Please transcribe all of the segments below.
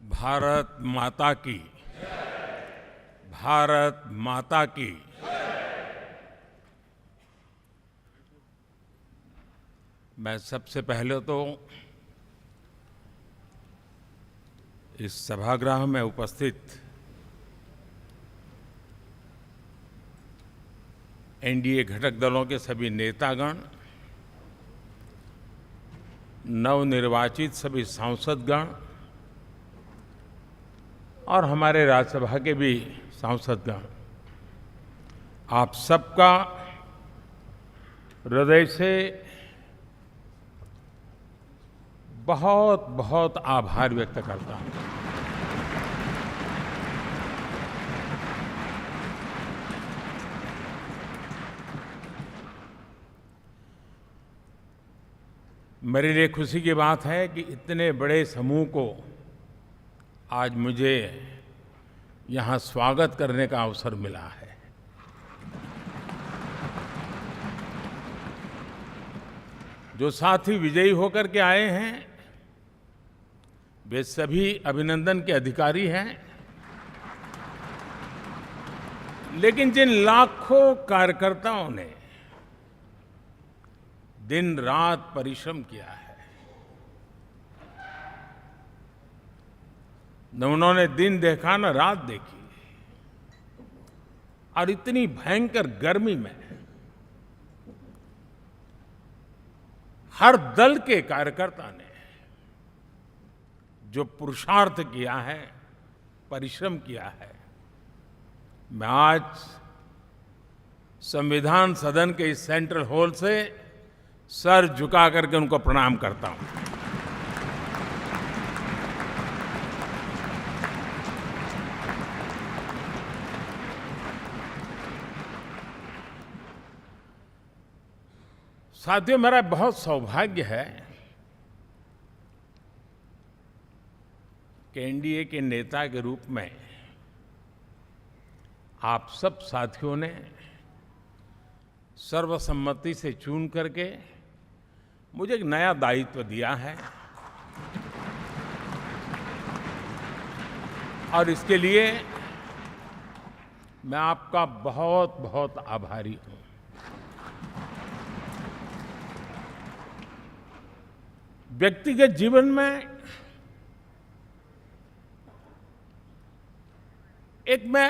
भारत माता की। भारत माता की। मैं सबसे पहले तो इस सभागृह में उपस्थित एनडीए घटक दलों के सभी नेतागण, नवनिर्वाचित सभी सांसदगण और हमारे राज्यसभा के भी सांसदगण, आप सबका हृदय से बहुत बहुत आभार व्यक्त करता हूं। मेरे लिए खुशी की बात है कि इतने बड़े समूह को आज मुझे यहाँ स्वागत करने का अवसर मिला है। जो साथी विजयी होकर के आए हैं वे सभी अभिनंदन के अधिकारी हैं, लेकिन जिन लाखों कार्यकर्ताओं ने दिन रात परिश्रम किया है, न उन्होंने दिन देखा न रात देखी, और इतनी भयंकर गर्मी में हर दल के कार्यकर्ता ने जो पुरुषार्थ किया है, परिश्रम किया है, मैं आज संविधान सदन के इस सेंट्रल हॉल से सर झुका करके उनको प्रणाम करता हूं। साथियों, मेरा बहुत सौभाग्य है कि एनडीए के नेता के रूप में आप सब साथियों ने सर्वसम्मति से चुन करके मुझे एक नया दायित्व दिया है, और इसके लिए मैं आपका बहुत बहुत आभारी हूं। व्यक्तिगत जीवन में एक मैं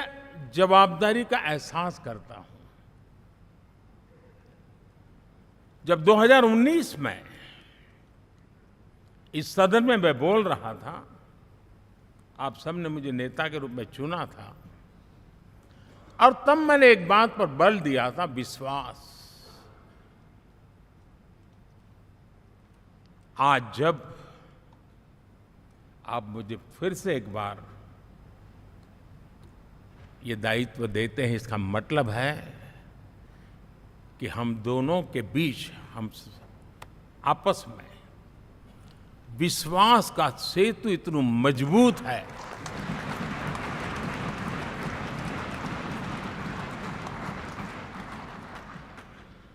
जवाबदारी का एहसास करता हूं। जब 2019 में इस सदन में मैं बोल रहा था, आप सबने मुझे नेता के रूप में चुना था, और तब मैंने एक बात पर बल दिया था, विश्वास। आज जब आप मुझे फिर से एक बार ये दायित्व देते हैं, इसका मतलब है कि हम दोनों के बीच, हम आपस में विश्वास का सेतु इतना मजबूत है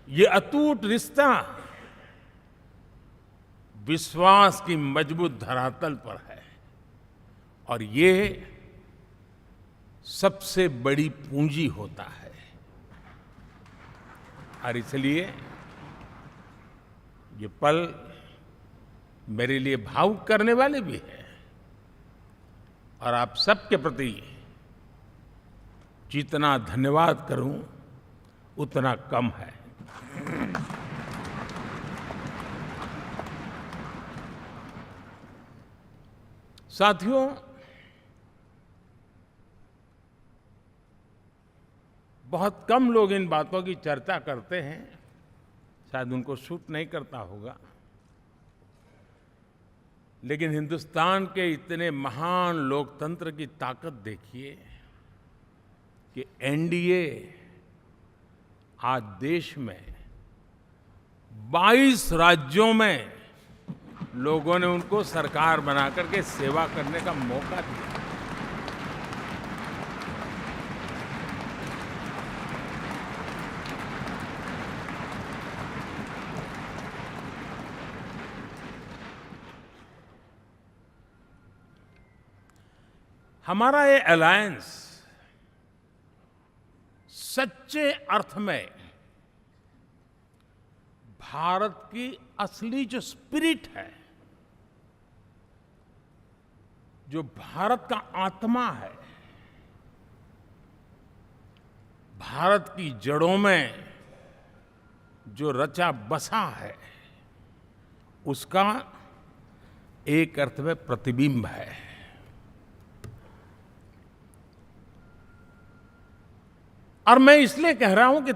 ये अटूट रिश्ता विश्वास की मजबूत धरातल पर है, और ये सबसे बड़ी पूंजी होता है। और इसलिए ये पल मेरे लिए भावुक करने वाले भी हैं, और आप सबके प्रति जितना धन्यवाद करूं उतना कम है। साथियों, बहुत कम लोग इन बातों की चर्चा करते हैं, शायद उनको सूट नहीं करता होगा, लेकिन हिंदुस्तान के इतने महान लोकतंत्र की ताकत देखिए कि एनडीए आज देश में 22 राज्यों में लोगों ने उनको सरकार बना करके सेवा करने का मौका दिया। हमारा ये अलायंस सच्चे अर्थ में भारत की असली जो स्पिरिट है, जो भारत का आत्मा है, भारत की जड़ों में जो रचा बसा है, उसका एक अर्थ में प्रतिबिंब है। और मैं इसलिए कह रहा हूं कि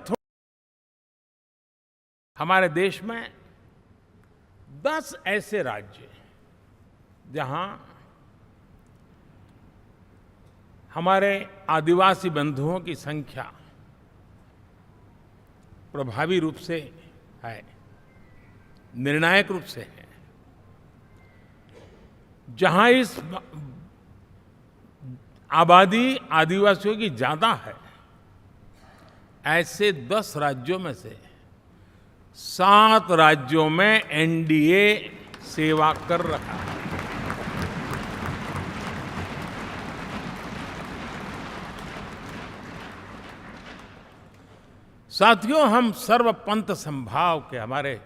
हमारे देश में 10 ऐसे राज्य जहां हमारे आदिवासी बंधुओं की संख्या प्रभावी रूप से है, निर्णायक रूप से है, जहां इस आबादी आदिवासियों की ज्यादा है, ऐसे 10 राज्यों में से 7 राज्यों में एनडीए सेवा कर रहा है। साथियों, हम सर्वपंथ संभाव के हमारे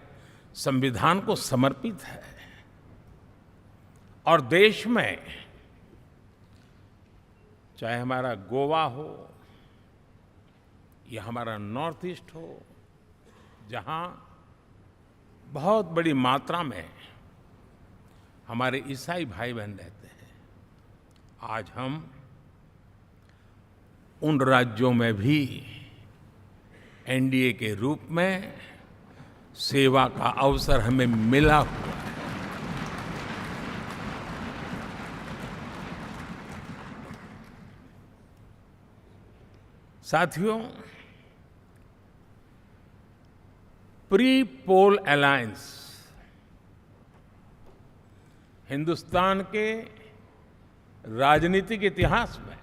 संविधान को समर्पित है और देश में चाहे हमारा गोवा हो या हमारा नॉर्थ ईस्ट हो, जहां बहुत बड़ी मात्रा में हमारे ईसाई भाई बहन रहते हैं, आज हम उन राज्यों में भी एनडीए के रूप में सेवा का अवसर हमें मिला हुआ है। साथियों, प्री पोल अलायंस हिंदुस्तान के राजनीतिक इतिहास में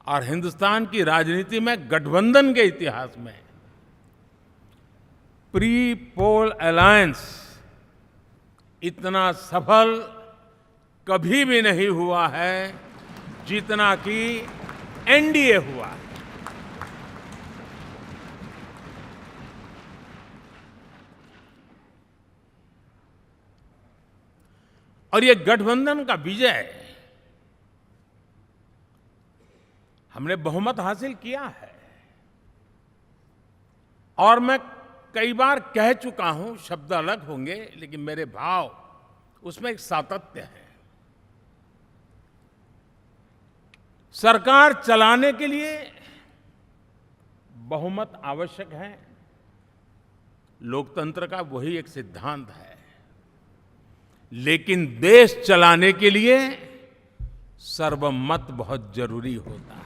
और हिंदुस्तान की राजनीति में गठबंधन के इतिहास में प्री पोल अलायंस इतना सफल कभी भी नहीं हुआ है जितना कि एनडीए हुआ है। और ये गठबंधन का विजय, हमने बहुमत हासिल किया है और मैं कई बार कह चुका हूं, शब्द अलग होंगे लेकिन मेरे भाव उसमें एक सातत्य है। सरकार चलाने के लिए बहुमत आवश्यक है, लोकतंत्र का वही एक सिद्धांत है, लेकिन देश चलाने के लिए सर्वमत बहुत जरूरी होता है।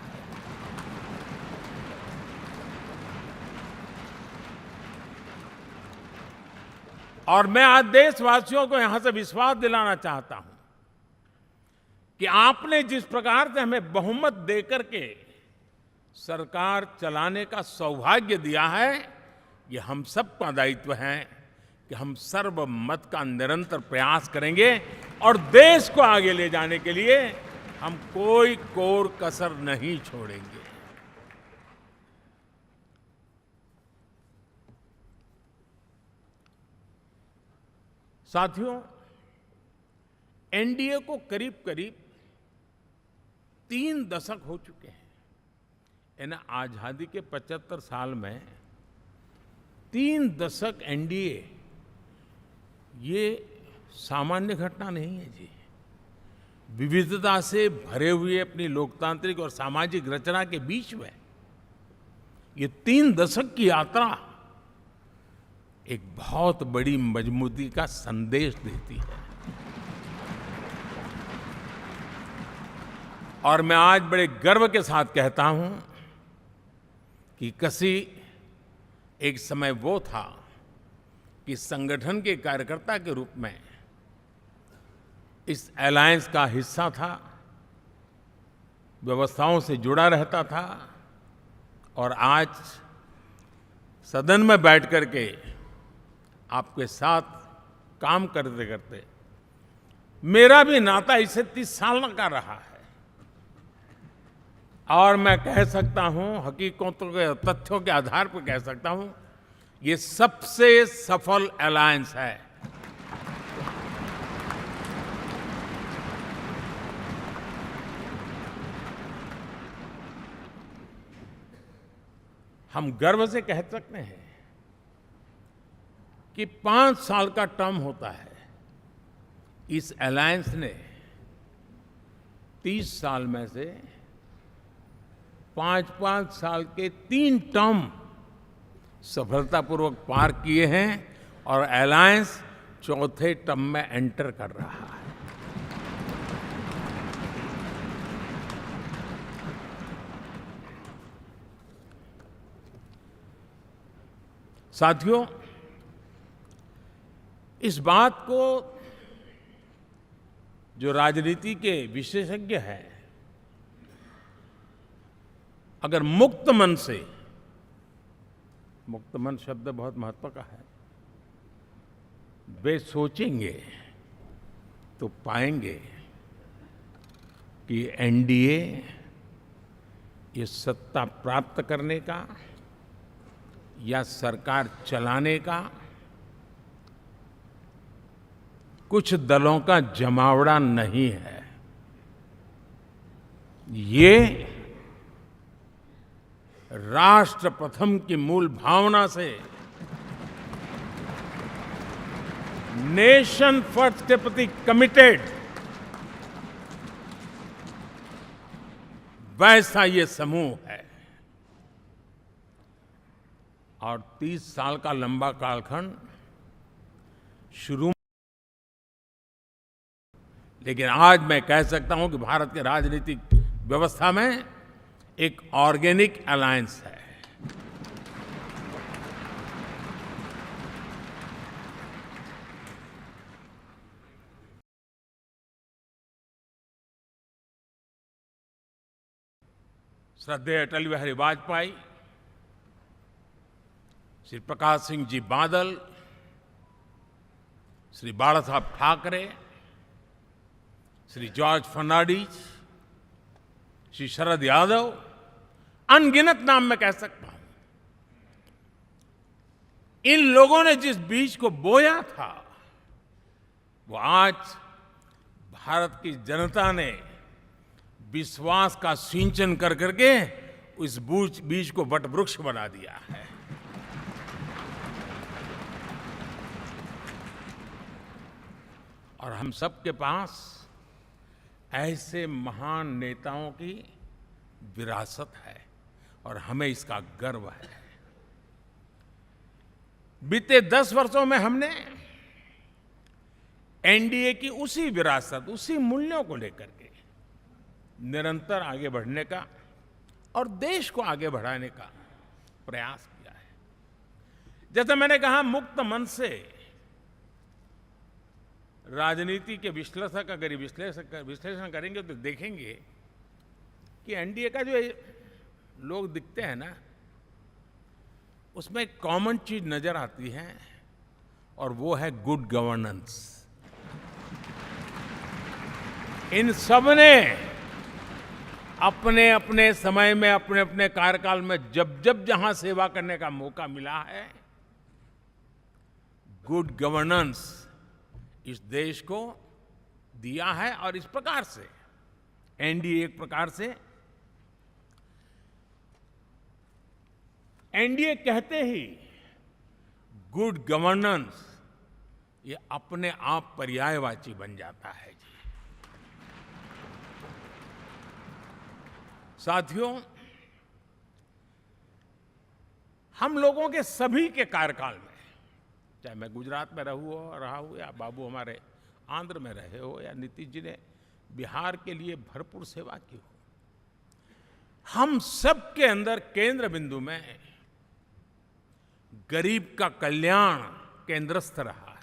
और मैं आज देशवासियों को यहां से विश्वास दिलाना चाहता हूं कि आपने जिस प्रकार से हमें बहुमत देकर के सरकार चलाने का सौभाग्य दिया है, ये हम सबका दायित्व है कि हम सर्वमत का निरंतर प्रयास करेंगे और देश को आगे ले जाने के लिए हम कोई कोर कसर नहीं छोड़ेंगे। साथियों, एनडीए को करीब करीब 3 दशक हो चुके हैं। यानी आजादी के 75 साल में 3 दशक एनडीए, ये सामान्य घटना नहीं है जी। विविधता से भरे हुए अपनी लोकतांत्रिक और सामाजिक रचना के बीच में ये 3 दशक की यात्रा एक बहुत बड़ी मजबूती का संदेश देती है। और मैं आज बड़े गर्व के साथ कहता हूं कि किसी एक समय वो था कि संगठन के कार्यकर्ता के रूप में इस अलायंस का हिस्सा था, व्यवस्थाओं से जुड़ा रहता था और आज सदन में बैठ करके आपके साथ काम करते करते मेरा भी नाता इससे 30 साल का रहा है और मैं कह सकता हूं, हकीकतों के तथ्यों के आधार पर कह सकता हूं, ये सबसे सफल अलायंस है। हम गर्व से कह सकते हैं कि 5 साल का टर्म होता है। इस अलायंस ने 30 साल में से 5-5 साल के 3 टर्म सफलतापूर्वक पार किए हैं और अलायंस चौथे टर्म में एंटर कर रहा है। साथियों, इस बात को जो राजनीति के विशेषज्ञ हैं, अगर मुक्त मन से, मुक्त मन शब्द बहुत महत्व का है, वे सोचेंगे तो पाएंगे कि एनडीए ये सत्ता प्राप्त करने का या सरकार चलाने का कुछ दलों का जमावड़ा नहीं है। ये राष्ट्र प्रथम की मूल भावना से, नेशन फर्स्ट के प्रति कमिटेड, वैसा ये समूह है। और 30 साल का लंबा कालखंड शुरू, लेकिन आज मैं कह सकता हूं कि भारत के राजनीतिक व्यवस्था में एक ऑर्गेनिक अलायंस है। श्रद्धेय अटल बिहारी वाजपेयी, श्री प्रकाश सिंह जी बादल, श्री बाला साहब ठाकरे, श्री जॉर्ज फर्नांडिस, श्री शरद यादव, अनगिनत नाम मैं कह सकता हूं। इन लोगों ने जिस बीज को बोया था, वो आज भारत की जनता ने विश्वास का सिंचन कर करके उस बीज को वटवृक्ष बना दिया है। और हम सबके पास ऐसे महान नेताओं की विरासत है और हमें इसका गर्व है। बीते 10 वर्षों में हमने एनडीए की उसी विरासत, उसी मूल्यों को लेकर के निरंतर आगे बढ़ने का और देश को आगे बढ़ाने का प्रयास किया है। जैसे मैंने कहा, मुक्त मन से राजनीति के विश्लेषक अगर विश्लेषण करेंगे तो देखेंगे कि एनडीए का जो लोग दिखते हैं ना, उसमें एक कॉमन चीज नजर आती है और वो है गुड गवर्नेंस। इन सब ने अपने अपने समय में, अपने अपने कार्यकाल में जब जब जहां सेवा करने का मौका मिला है, गुड गवर्नेंस इस देश को दिया है। और इस प्रकार से एनडीए एक प्रकार से, एनडीए कहते ही गुड गवर्नेंस ये अपने आप पर्यायवाची बन जाता है। साथियों, हम लोगों के सभी के कार्यकाल में, चाहे मैं गुजरात में रहा हूं या बाबू हमारे आंध्र में रहे हो या नीतीश जी ने बिहार के लिए भरपूर सेवा की हो, हम सब के अंदर केंद्र बिंदु में गरीब का कल्याण केंद्रस्थ रहा है।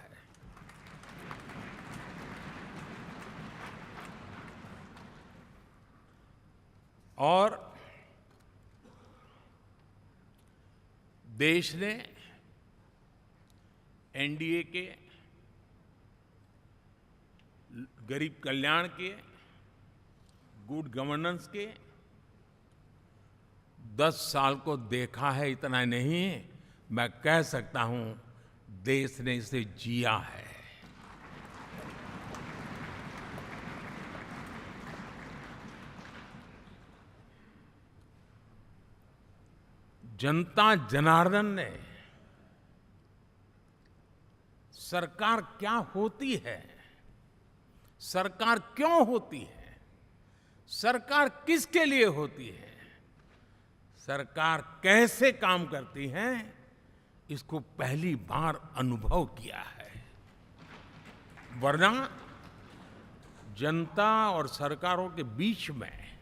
और देश ने एनडीए के गरीब कल्याण के, गुड गवर्नेंस के 10 साल को देखा है, इतना नहीं मैं कह सकता हूं देश ने इसे जिया है। जनता जनार्दन ने सरकार क्या होती है, सरकार क्यों होती है, सरकार किसके लिए होती है, सरकार कैसे काम करती है, इसको पहली बार अनुभव किया है। वरना जनता और सरकारों के बीच में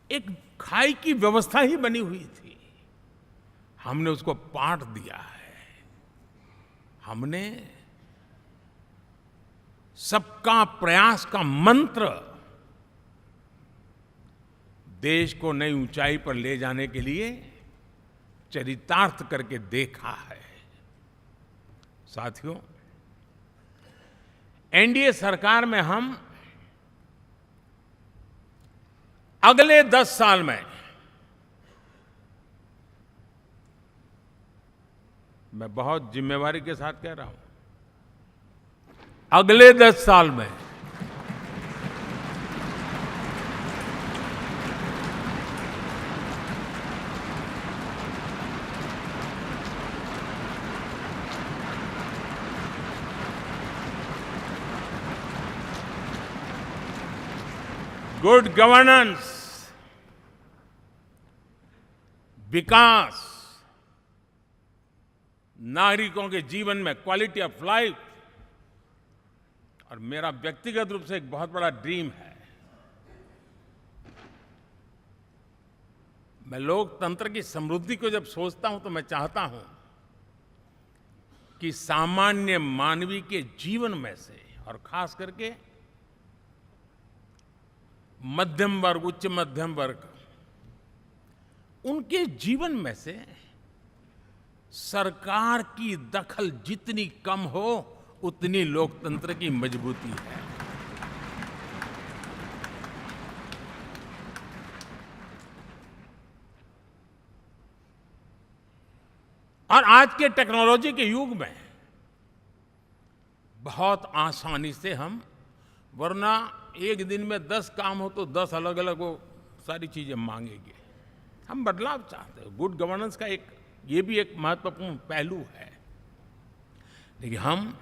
एक खाई की व्यवस्था ही बनी हुई थी। हमने उसको पाट दिया है। हमने सबका प्रयास का मंत्र देश को नई ऊंचाई पर ले जाने के लिए चरितार्थ करके देखा है। साथियों, एनडीए सरकार में हम अगले 10 साल में, मैं बहुत जिम्मेवारी के साथ कह रहा हूं, अगले 10 साल में गुड गवर्नेंस, विकास, नागरिकों के जीवन में क्वालिटी ऑफ लाइफ, और मेरा व्यक्तिगत रूप से एक बहुत बड़ा ड्रीम है, मैं लोकतंत्र की समृद्धि को जब सोचता हूं तो मैं चाहता हूं कि सामान्य मानवीय के जीवन में से, और खास करके मध्यम वर्ग, उच्च मध्यम वर्ग, उनके जीवन में से सरकार की दखल जितनी कम हो उतनी लोकतंत्र की मजबूती है। और आज के टेक्नोलॉजी के युग में बहुत आसानी से हम, वरना एक दिन में 10 काम हो तो 10 अलग अलग वो सारी चीजें मांगेंगे। हम बदलाव चाहते हैं। गुड गवर्नेंस का ये भी एक महत्वपूर्ण पहलू है। लेकिन हम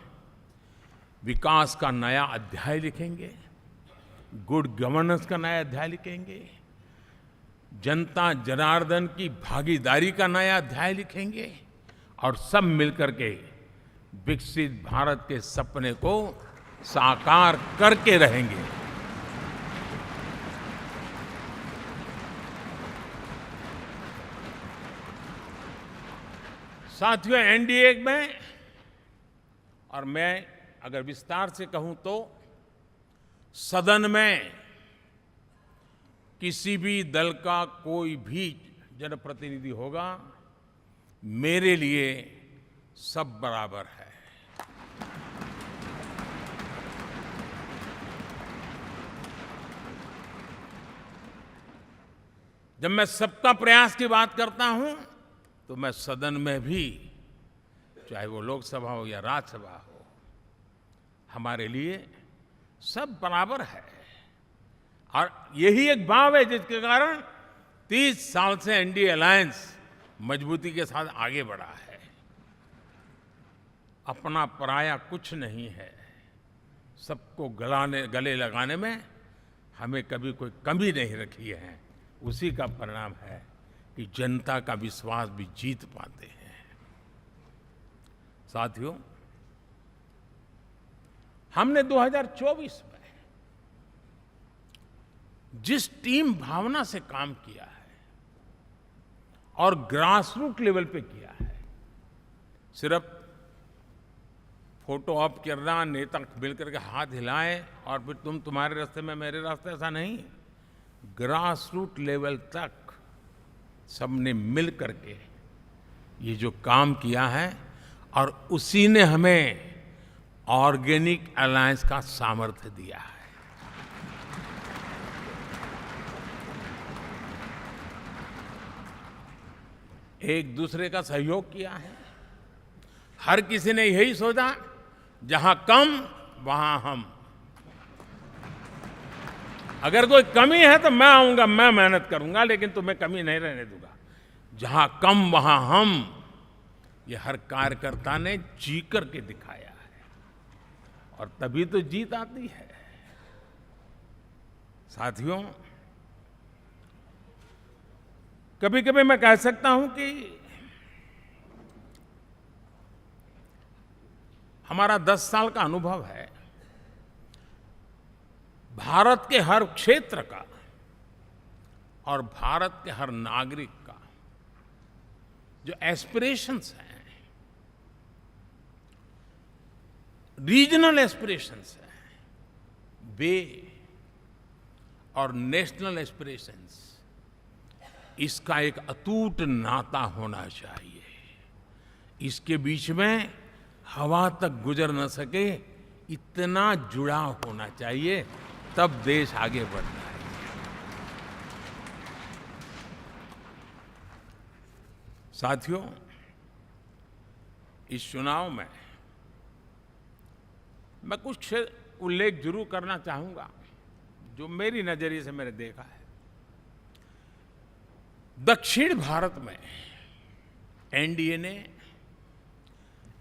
विकास का नया अध्याय लिखेंगे, गुड गवर्नेंस का नया अध्याय लिखेंगे, जनता जनार्दन की भागीदारी का नया अध्याय लिखेंगे, और सब मिलकर के विकसित भारत के सपने को साकार करके रहेंगे। साथियों, एनडीए में, और मैं अगर विस्तार से कहूं तो सदन में किसी भी दल का कोई भी जनप्रतिनिधि होगा, मेरे लिए सब बराबर है। जब मैं सबका प्रयास की बात करता हूं तो मैं सदन में भी, चाहे वो लोकसभा हो या राज्यसभा हो, हमारे लिए सब बराबर है। और यही एक भाव है जिसके कारण 30 साल से एनडीए अलायंस मजबूती के साथ आगे बढ़ा है। अपना पराया कुछ नहीं है। सबको गले लगाने में हमें कभी कोई कमी नहीं रखी है। उसी का परिणाम है कि जनता का विश्वास भी जीत पाते हैं। साथियों, हमने 2024 में जिस टीम भावना से काम किया है और ग्रासरूट लेवल पे किया है, सिर्फ फोटो ऑप करना, नेता मिलकर के हाथ हिलाएं और फिर तुम्हारे रास्ते में मेरे रास्ते, ऐसा नहीं। ग्रासरूट लेवल तक सबने मिल करके ये जो काम किया है, और उसी ने हमें ऑर्गेनिक अलायंस का सामर्थ्य दिया है। एक दूसरे का सहयोग किया है। हर किसी ने यही सोचा, जहां कम वहां हम। अगर कोई कमी है तो मैं आऊंगा, मैं मेहनत करूंगा, लेकिन तुम्हें कमी नहीं रहने दूंगा। जहां कम वहां हम, ये हर कार्यकर्ता ने जी करके दिखाया है, और तभी तो जीत आती है। साथियों, कभी कभी मैं कह सकता हूं कि हमारा 10 साल का अनुभव है, भारत के हर क्षेत्र का और भारत के हर नागरिक का जो एस्पिरेशंस हैं, रीजनल एस्पिरेशंस हैं, वे और नेशनल एस्पिरेशंस, इसका एक अटूट नाता होना चाहिए। इसके बीच में हवा तक गुजर न सके, इतना जुड़ाव होना चाहिए, तब देश आगे बढ़ता है। साथियों, इस चुनाव में मैं कुछ उल्लेख जरूर करना चाहूंगा जो मेरी नजरिए से मैंने देखा है। दक्षिण भारत में एनडीए ने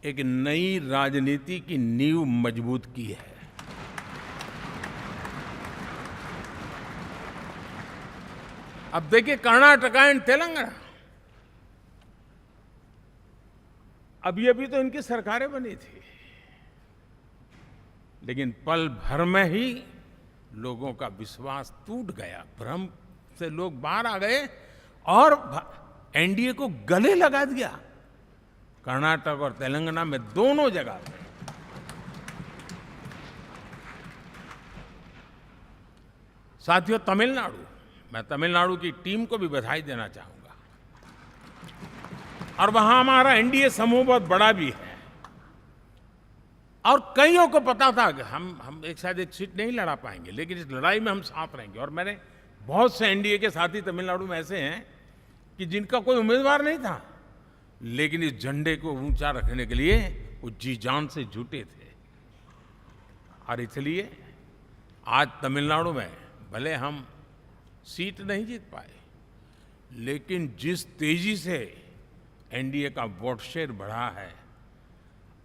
एक नई राजनीति की नींव मजबूत की है। अब देखिए, कर्नाटक एंड तेलंगाना, अभी तो इनकी सरकारें बनी थी, लेकिन पल भर में ही लोगों का विश्वास टूट गया, भ्रम से लोग बाहर आ गए और एनडीए को गले लगा दिया। कर्नाटक और तेलंगाना में दोनों जगह पे। साथियों, तमिलनाडु, मैं तमिलनाडु की टीम को भी बधाई देना चाहूंगा, और वहां हमारा एनडीए समूह बहुत बड़ा भी है, और कईयों को पता था कि हम एक साथ एक सीट नहीं लड़ा पाएंगे, लेकिन इस लड़ाई में हम साथ रहेंगे। और मैंने बहुत से एनडीए के साथी तमिलनाडु में ऐसे हैं कि जिनका कोई उम्मीदवार नहीं था, लेकिन इस झंडे को ऊंचा रखने के लिए वो जी जान से जुटे थे। और इसलिए आज तमिलनाडु में भले हम सीट नहीं जीत पाए, लेकिन जिस तेजी से एनडीए का वोट शेयर बढ़ा है,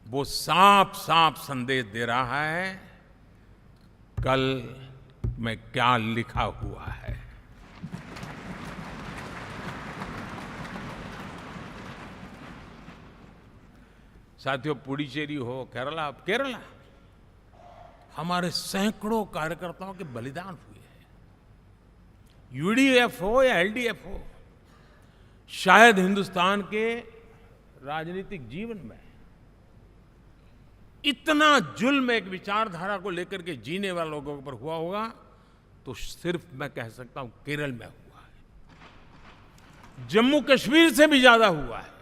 वो साफ साफ संदेश दे रहा है कल में क्या लिखा हुआ है। साथियों, पुडुचेरी हो, केरला, हमारे सैकड़ों कार्यकर्ताओं के बलिदान हुए हैं। यूडीएफ हो या एलडीएफ हो, शायद हिंदुस्तान के राजनीतिक जीवन में इतना जुल्म एक विचारधारा को लेकर के जीने वाले लोगों पर हुआ होगा तो सिर्फ मैं कह सकता हूं केरल में हुआ है। जम्मू कश्मीर से भी ज्यादा हुआ है।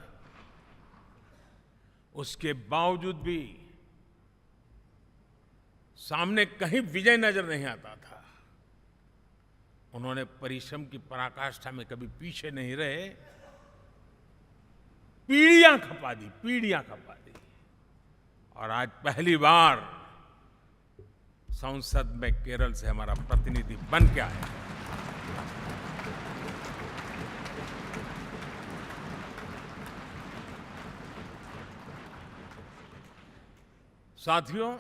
उसके बावजूद भी सामने कहीं विजय नजर नहीं आता था। उन्होंने परिश्रम की पराकाष्ठा में कभी पीछे नहीं रहे, पीढ़ियां खपा दी। और आज पहली बार संसद में केरल से हमारा प्रतिनिधि बन के आया। साथियों,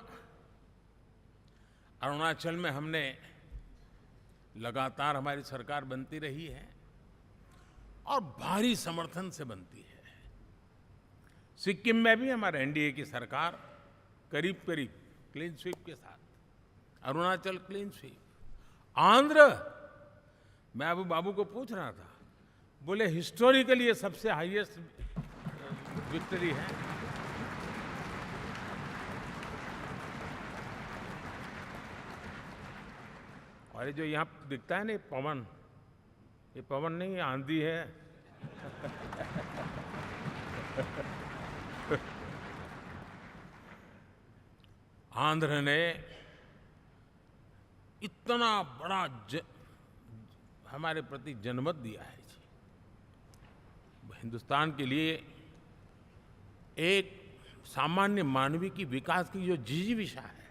अरुणाचल में हमने लगातार, हमारी सरकार बनती रही है और भारी समर्थन से बनती है। सिक्किम में भी हमारे एनडीए की सरकार करीब क्लीन स्वीप के साथ, अरुणाचल क्लीन स्वीप। आंध्र, मैं अभी बाबू को पूछ रहा था, बोले हिस्टोरिकली ये सबसे हाईएस्ट विक्ट्री है। और ये जो यहाँ दिखता है ना, पवन, ये पवन नहीं, आंधी है। आंध्र ने इतना बड़ा हमारे प्रति जनमत दिया है जी। हिंदुस्तान के लिए एक सामान्य मानवी की विकास की जो जिजीविषा है,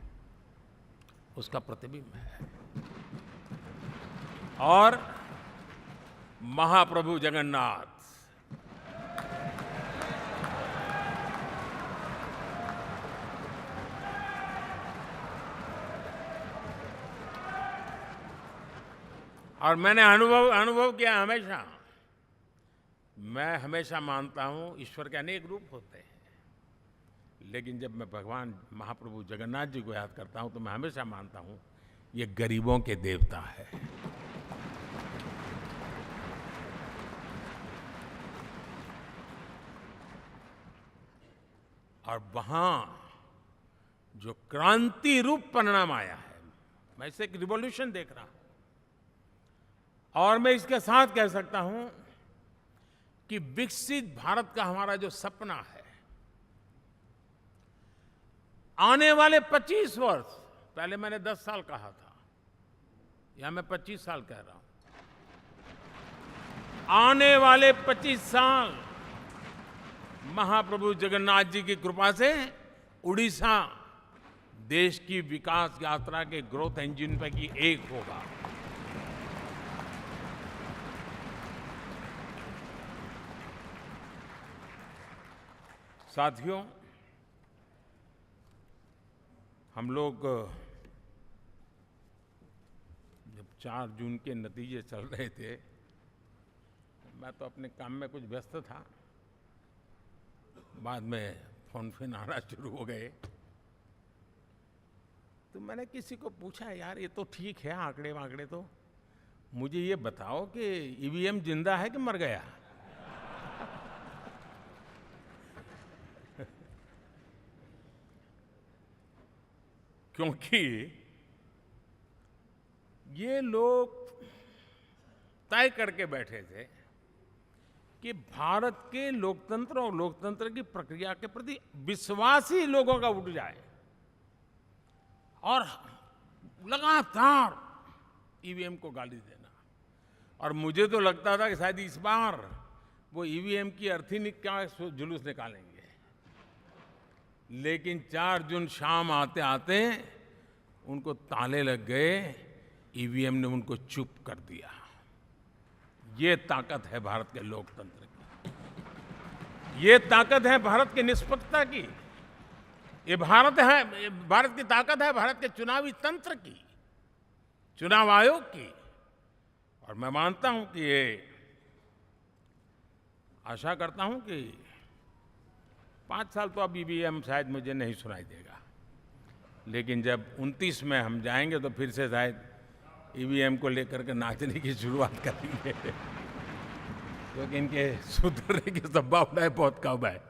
उसका प्रतिबिंब है। और महाप्रभु जगन्नाथ, और मैंने अनुभव किया हमेशा, मैं हमेशा मानता हूं ईश्वर के अनेक रूप होते हैं, लेकिन जब मैं भगवान महाप्रभु जगन्नाथ जी को याद करता हूं तो मैं हमेशा मानता हूं ये गरीबों के देवता है। और वहां जो क्रांति रूप परिणाम आया है, मैं इसे एक रिवॉल्यूशन देख रहा हूं। और मैं इसके साथ कह सकता हूं कि विकसित भारत का हमारा जो सपना है, आने वाले 25 वर्ष, पहले मैंने 10 साल कहा था, यहां मैं 25 साल कह रहा हूं, आने वाले 25 साल महाप्रभु जगन्नाथ जी की कृपा से उड़ीसा देश की विकास यात्रा के ग्रोथ इंजन पैकी एक होगा। साथियों, हम लोग जब 4 जून के नतीजे चल रहे थे, मैं तो अपने काम में कुछ व्यस्त था, बाद में फोन आना शुरू हो गए, तो मैंने किसी को पूछा, यार ये तो ठीक है आंकड़े वांकड़े, तो मुझे ये बताओ कि ईवीएम जिंदा है कि मर गया? क्योंकि ये लोग तय करके बैठे थे कि भारत के लोकतंत्र और लोकतंत्र की प्रक्रिया के प्रति विश्वास ही लोगों का उठ जाए, और लगातार ईवीएम को गाली देना। और मुझे तो लगता था कि शायद इस बार वो ईवीएम की अर्थी क्या जुलूस निकालेंगे, लेकिन 4 जून शाम आते आते उनको ताले लग गए, ईवीएम ने उनको चुप कर दिया। ये ताकत है भारत के लोकतंत्र की, ये ताकत है भारत की निष्पक्षता की, ये भारत की ताकत है भारत के चुनावी तंत्र की, चुनाव आयोग की। और मैं मानता हूं कि ये आशा करता हूं कि 5 साल तो अब ईवीएम शायद मुझे नहीं सुनाई देगा, लेकिन जब 29 में हम जाएंगे तो फिर से शायद ईवीएम को लेकर के नाचने की शुरुआत करेंगे, क्योंकि इनके सुधरने की संभावना बहुत कम है।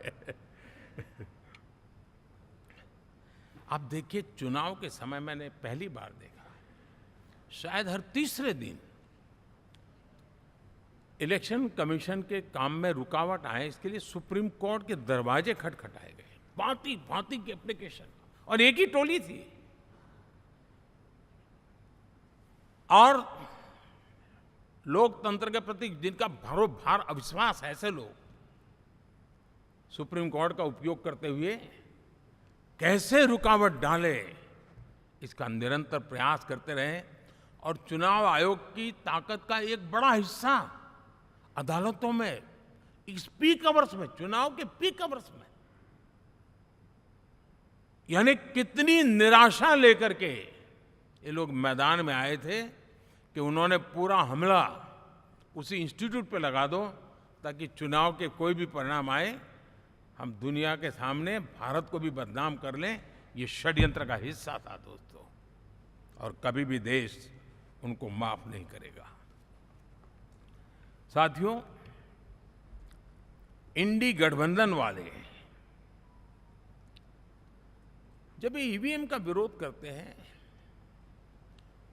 आप देखिए, चुनाव के समय मैंने पहली बार देखा, शायद हर तीसरे दिन इलेक्शन कमीशन के काम में रुकावट आए, इसके लिए सुप्रीम कोर्ट के दरवाजे खटखटाए गए, भांति भांति की एप्लीकेशन, और एक ही टोली थी। और लोकतंत्र के प्रति जिनका भरोभार अविश्वास है, ऐसे लोग सुप्रीम कोर्ट का उपयोग करते हुए कैसे रुकावट डाले, इसका निरंतर प्रयास करते रहे। और चुनाव आयोग की ताकत का एक बड़ा हिस्सा अदालतों में, इस पीक आवर्स में, चुनाव के पीक आवर्स में, यानी कितनी निराशा लेकर के ये लोग मैदान में आए थे कि उन्होंने पूरा हमला उसी इंस्टीट्यूट पे लगा दो, ताकि चुनाव के कोई भी परिणाम आए, हम दुनिया के सामने भारत को भी बदनाम कर लें। ये षड्यंत्र का हिस्सा था दोस्तों, और कभी भी देश उनको माफ नहीं करेगा। साथियों, इंडी गठबंधन वाले जब ईवीएम का विरोध करते हैं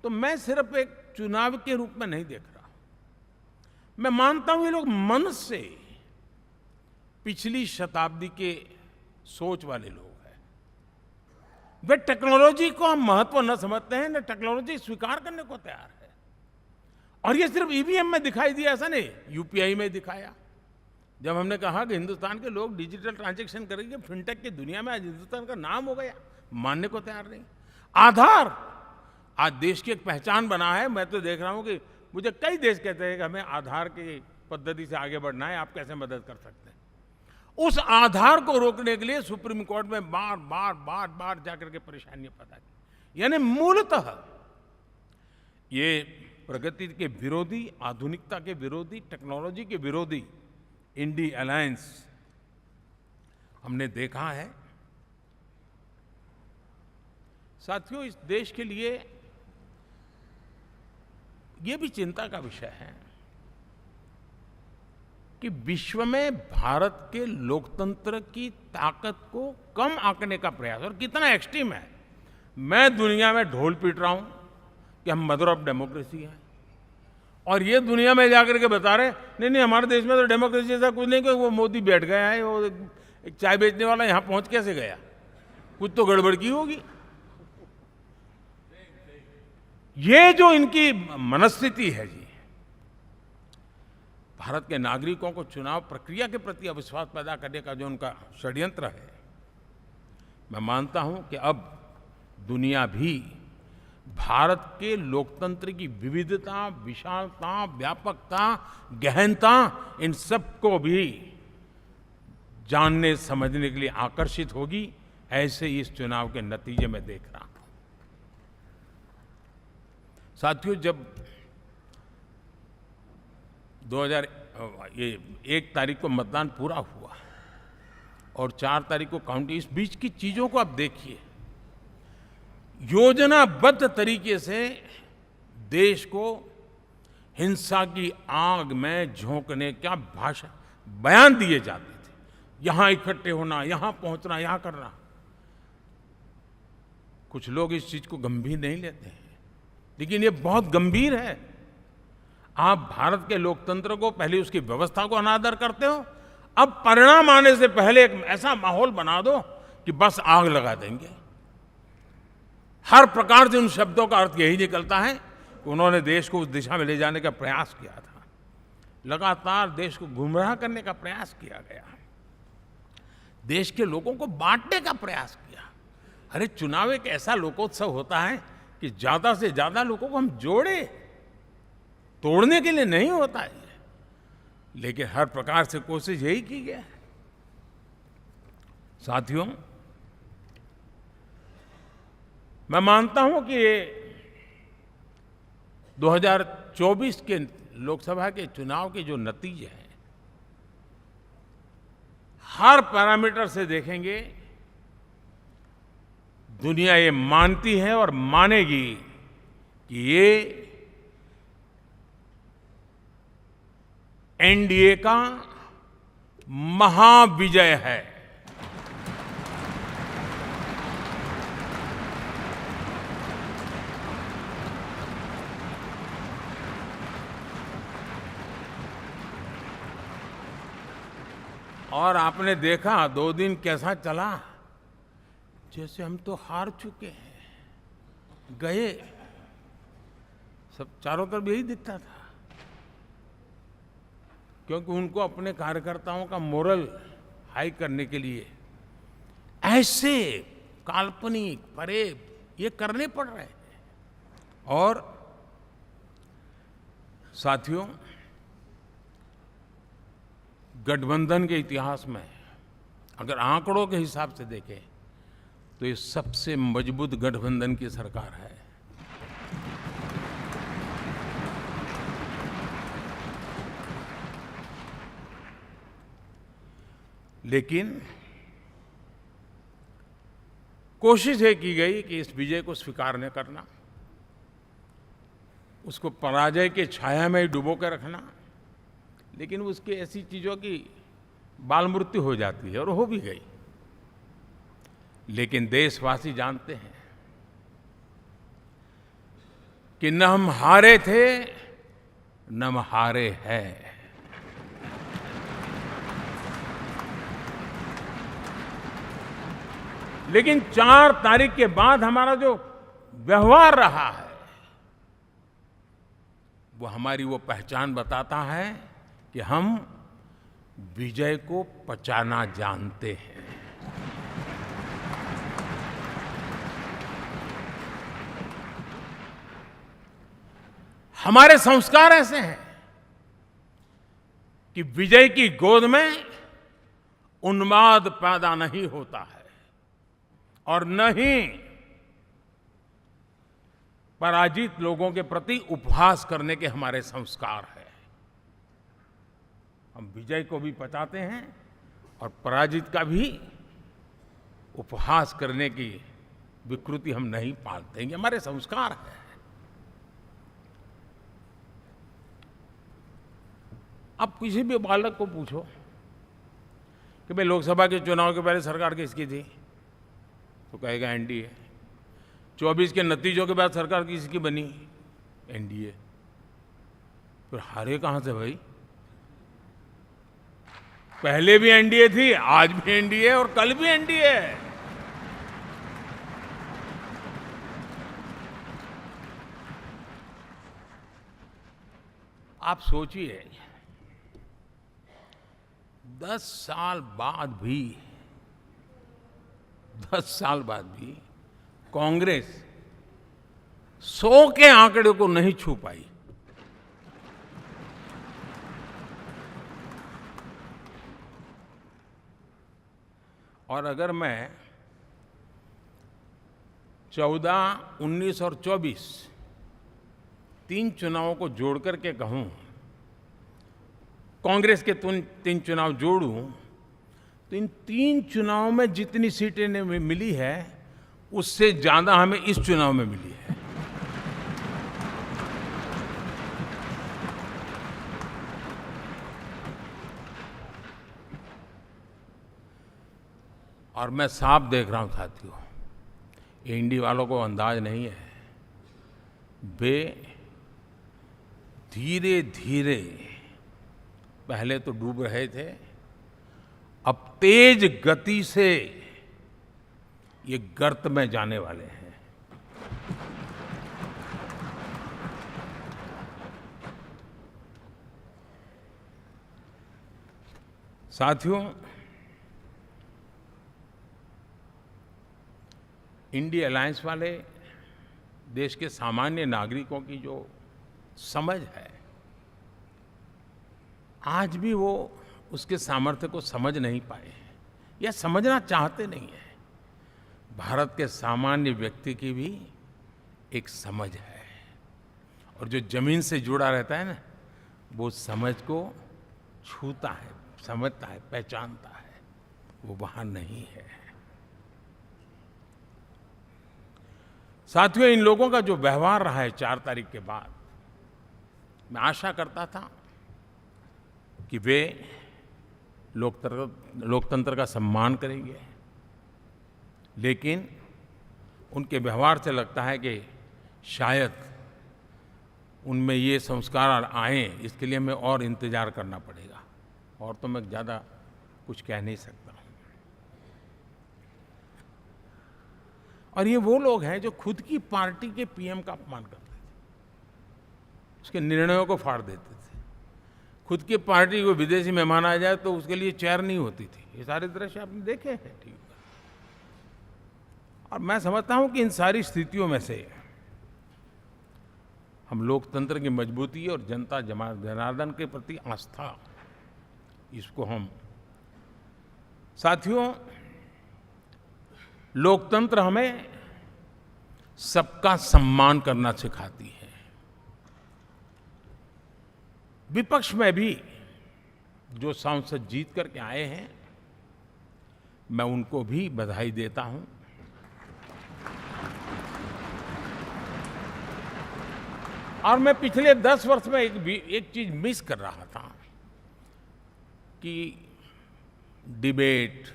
तो मैं सिर्फ एक चुनाव के रूप में नहीं देख रहा। मैं मानता हूं ये लोग मन से पिछली शताब्दी के सोच वाले लोग हैं। वे टेक्नोलॉजी को हम महत्व न समझते हैं, न टेक्नोलॉजी स्वीकार करने को तैयार है। और ये सिर्फ ईवीएम में दिखाई दिया, ऐसा नहीं, यूपीआई में दिखाया। जब हमने कहा कि हिंदुस्तान के लोग डिजिटल ट्रांजैक्शन करेंगे, फिनटेक की दुनिया में आज हिंदुस्तान का नाम हो गया, मानने को तैयार नहीं। आधार आज देश की एक पहचान बना है। मैं तो देख रहा हूं कि मुझे कई देश कहते हैं कि हमें आधार की पद्धति से आगे बढ़ना है, आप कैसे मदद कर सकते हैं। उस आधार को रोकने के लिए सुप्रीम कोर्ट में बार बार जाकर के परेशानियां पैदा की। यानी मूलतः ये प्रगति के विरोधी, आधुनिकता के विरोधी, टेक्नोलॉजी के विरोधी इंडी अलायंस हमने देखा है। साथियों, इस देश के लिए ये भी चिंता का विषय है कि विश्व में भारत के लोकतंत्र की ताकत को कम आंकने का प्रयास, और कितना एक्सट्रीम है। मैं दुनिया में ढोल पीट रहा हूं कि हम मदर ऑफ डेमोक्रेसी है, और ये दुनिया में जाकर के बता रहे नहीं नहीं हमारे देश में तो डेमोक्रेसी ऐसा कुछ नहीं, कि वो मोदी बैठ गया है, वो एक चाय बेचने वाला यहां पहुंच कैसे गया, कुछ तो गड़बड़ की होगी। ये जो इनकी मनस्थिति है जी, भारत के नागरिकों को चुनाव प्रक्रिया के प्रति अविश्वास पैदा करने का जो उनका षड्यंत्र है, मैं मानता हूं कि अब दुनिया भी भारत के लोकतंत्र की विविधता, विशालता, व्यापकता, गहनता, इन सब को भी जानने समझने के लिए आकर्षित होगी। ऐसे ही इस चुनाव के नतीजे में देख रहा हूं। साथियों, जब 1 तारीख को मतदान पूरा हुआ और 4 तारीख को काउंटिंग, इस बीच की चीजों को आप देखिए। योजनाबद्ध तरीके से देश को हिंसा की आग में झोंकने का बयान दिए जाते थे। यहां इकट्ठे होना, यहां पहुंचना, यहां करना। कुछ लोग इस चीज को गंभीर नहीं लेते हैं, लेकिन ये बहुत गंभीर है। आप भारत के लोकतंत्र को, पहले उसकी व्यवस्था को अनादर करते हो, अब परिणाम आने से पहले एक ऐसा माहौल बना दो कि बस आग लगा देंगे। हर प्रकार से उन शब्दों का अर्थ यही निकलता है कि उन्होंने देश को उस दिशा में ले जाने का प्रयास किया था। लगातार देश को गुमराह करने का प्रयास किया गया, देश के लोगों को बांटने का प्रयास किया। अरे चुनाव एक ऐसा लोकोत्सव होता है कि ज्यादा से ज्यादा लोगों को हम जोड़े, तोड़ने के लिए नहीं होता है। लेकिन हर प्रकार से कोशिश यही की गई। साथियों, मैं मानता हूं कि 2024 के लोकसभा के चुनाव के जो नतीजे हैं, हर पैरामीटर से देखेंगे, दुनिया ये मानती है और मानेगी कि ये एनडीए का महाविजय है। और आपने देखा 2 दिन कैसा चला, जैसे हम तो हार चुके हैं, गए। सब चारों तरफ यही दिखता था, क्योंकि उनको अपने कार्यकर्ताओं का मोरल हाई करने के लिए ऐसे काल्पनिक फरेब ये करने पड़ रहे हैं। और साथियों, गठबंधन के इतिहास में अगर आंकड़ों के हिसाब से देखें तो ये सबसे मजबूत गठबंधन की सरकार है। लेकिन कोशिश ये की गई कि इस विजय को स्वीकार न करना, उसको पराजय के छाया में ही डुबो के रखना। लेकिन उसकी ऐसी चीजों की बाल मृत्यु हो जाती है, और हो भी गई। लेकिन देशवासी जानते हैं कि न हम हारे थे, न हम हारे हैं। लेकिन 4 तारीख के बाद हमारा जो व्यवहार रहा है वो हमारी वो पहचान बताता है कि हम विजय को पचाना जानते हैं। हमारे संस्कार ऐसे हैं कि विजय की गोद में उन्माद पैदा नहीं होता है और न ही पराजित लोगों के प्रति उपहास करने के हमारे संस्कार हैं। हम विजय को भी पचाते हैं और पराजित का भी उपहास करने की विकृति हम नहीं पालते। ये हमारे संस्कार है। अब किसी भी बालक को पूछो कि भाई लोकसभा के चुनाव के पहले सरकार किसकी थी, तो कहेगा एनडीए। 24 के नतीजों के बाद सरकार किसकी बनी, एनडीए। फिर हारे कहां से भाई? पहले भी एनडीए थी, आज भी एनडीए और कल भी एनडीए है। आप सोचिए 10 साल बाद भी कांग्रेस 100 के आंकड़े को नहीं छू पाई। और अगर मैं 14, 19 और 24 3 चुनावों को जोड़ करके कहूं, कांग्रेस के 3 चुनाव जोड़ूं, तो इन 3 चुनावों में जितनी सीटें मिली है उससे ज्यादा हमें इस चुनाव में मिली है। और मैं साफ देख रहा हूं साथियों, एनडीए वालों को अंदाज नहीं है। वे धीरे धीरे पहले तो डूब रहे थे, अब तेज गति से ये गर्त में जाने वाले हैं। साथियों, इंडिया अलायंस वाले देश के सामान्य नागरिकों की जो समझ है, आज भी वो उसके सामर्थ्य को समझ नहीं पाए हैं या समझना चाहते नहीं हैं। भारत के सामान्य व्यक्ति की भी एक समझ है और जो जमीन से जुड़ा रहता है ना, वो समझ को छूता है, समझता है, पहचानता है। वो वहां नहीं है। साथियों, इन लोगों का जो व्यवहार रहा है 4 तारीख के बाद, मैं आशा करता था कि वे लोकतंत्र का सम्मान करेंगे, लेकिन उनके व्यवहार से लगता है कि शायद उनमें ये संस्कार आए, इसके लिए हमें और इंतजार करना पड़ेगा। और तो मैं ज़्यादा कुछ कह नहीं सकता हूँ। और ये वो लोग हैं जो खुद की पार्टी के पीएम का अपमान करते थे, उसके निर्णयों को फाड़ देते थे। खुद की पार्टी को विदेशी मेहमान आ जाए तो उसके लिए चेयर नहीं होती थी। ये सारे दृश्य आपने देखे हैं, ठीक है। और मैं समझता हूं कि इन सारी स्थितियों में से हम लोकतंत्र की मजबूती और जनता जनार्दन के प्रति आस्था, इसको हम, साथियों, लोकतंत्र हमें सबका सम्मान करना सिखाती है। विपक्ष में भी जो सांसद जीत करके आए हैं, मैं उनको भी बधाई देता हूं। और मैं पिछले 10 वर्ष में एक चीज मिस कर रहा था कि debate,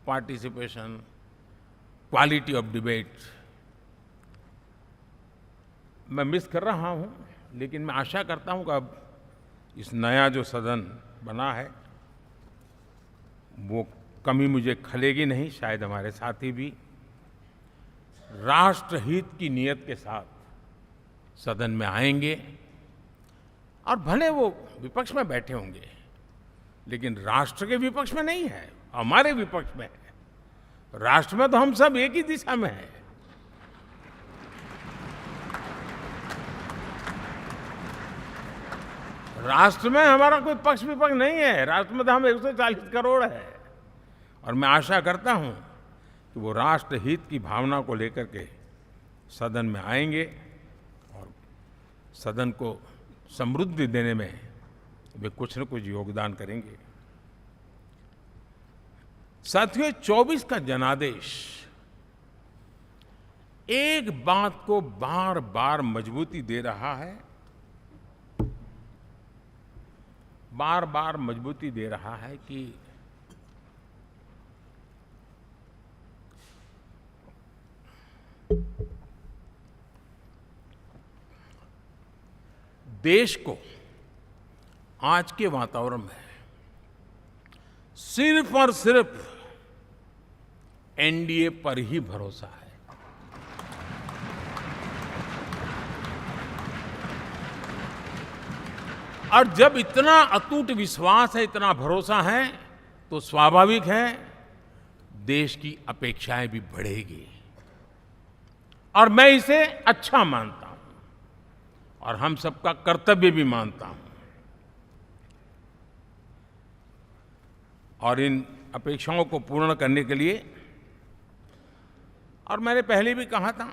participation, quality of debate मैं मिस कर रहा हूं। लेकिन मैं आशा करता हूं कि अब इस नया जो सदन बना है वो कमी मुझे खलेगी नहीं, शायद हमारे साथी भी राष्ट्रहित की नीयत के साथ सदन में आएंगे और भले वो विपक्ष में बैठे होंगे, लेकिन राष्ट्र के विपक्ष में नहीं है, हमारे विपक्ष में है। राष्ट्र में तो हम सब एक ही दिशा में हैं। राष्ट्र में हमारा कोई पक्ष विपक्ष नहीं है। राष्ट्र में तो हम 140 करोड़ है और मैं आशा करता हूं कि वो राष्ट्र हित की भावना को लेकर के सदन में आएंगे और सदन को समृद्धि देने में वे कुछ न कुछ योगदान करेंगे। साथियों, 24 का जनादेश एक बात को बार बार मजबूती दे रहा है, बार बार मजबूती दे रहा है कि देश को आज के वातावरण में सिर्फ और सिर्फ एनडीए पर ही भरोसा है। और जब इतना अटूट विश्वास है, इतना भरोसा है, तो स्वाभाविक है देश की अपेक्षाएं भी बढ़ेगी और मैं इसे अच्छा मानता हूं और हम सबका कर्तव्य भी मानता हूं। और इन अपेक्षाओं को पूर्ण करने के लिए, और मैंने पहले भी कहा था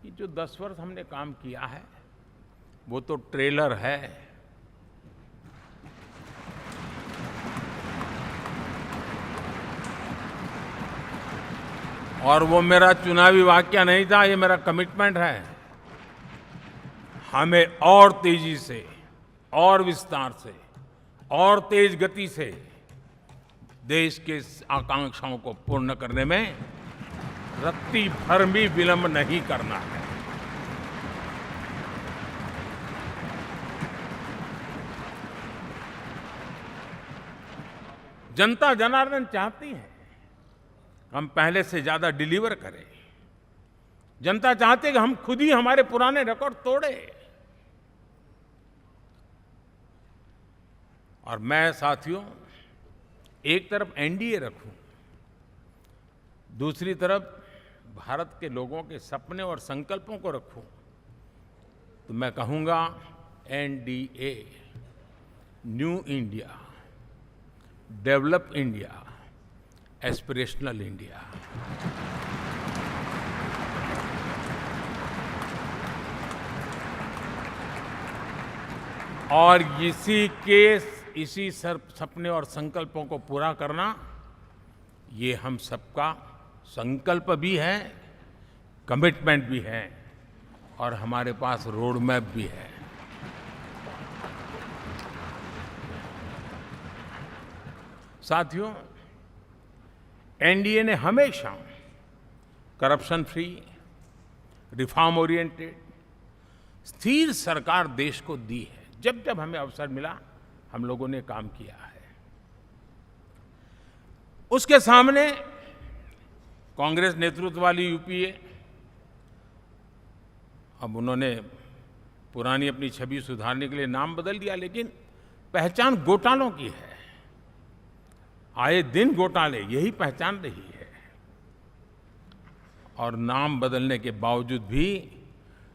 कि जो 10 वर्ष हमने काम किया है वो तो ट्रेलर है। और वो मेरा चुनावी वाक्य नहीं था, ये मेरा कमिटमेंट है। हमें और तेजी से, और विस्तार से, और तेज गति से देश के आकांक्षाओं को पूर्ण करने में रत्ती भर भी विलंब नहीं करना है। जनता जनार्दन चाहती है हम पहले से ज्यादा डिलीवर करें। जनता चाहती है कि हम खुद ही हमारे पुराने रिकॉर्ड तोड़े। और मैं साथियों एक तरफ एनडीए रखूं, दूसरी तरफ भारत के लोगों के सपने और संकल्पों को रखूं, तो मैं कहूंगा NDA, new India, develop India, aspirational India. और इसी सपने और संकल्पों को पूरा करना, ये हम सबका संकल्प भी है, कमिटमेंट भी है और हमारे पास रोड मैप भी है। साथियों, एनडीए ने हमेशा करप्शन फ्री, रिफॉर्म ओरिएंटेड, स्थिर सरकार देश को दी है। जब जब हमें अवसर मिला हम लोगों ने काम किया है। उसके सामने कांग्रेस नेतृत्व वाली यूपीए, अब उन्होंने पुरानी अपनी छवि सुधारने के लिए नाम बदल दिया, लेकिन पहचान घोटालों की है। आए दिन घोटाले, यही पहचान रही है। और नाम बदलने के बावजूद भी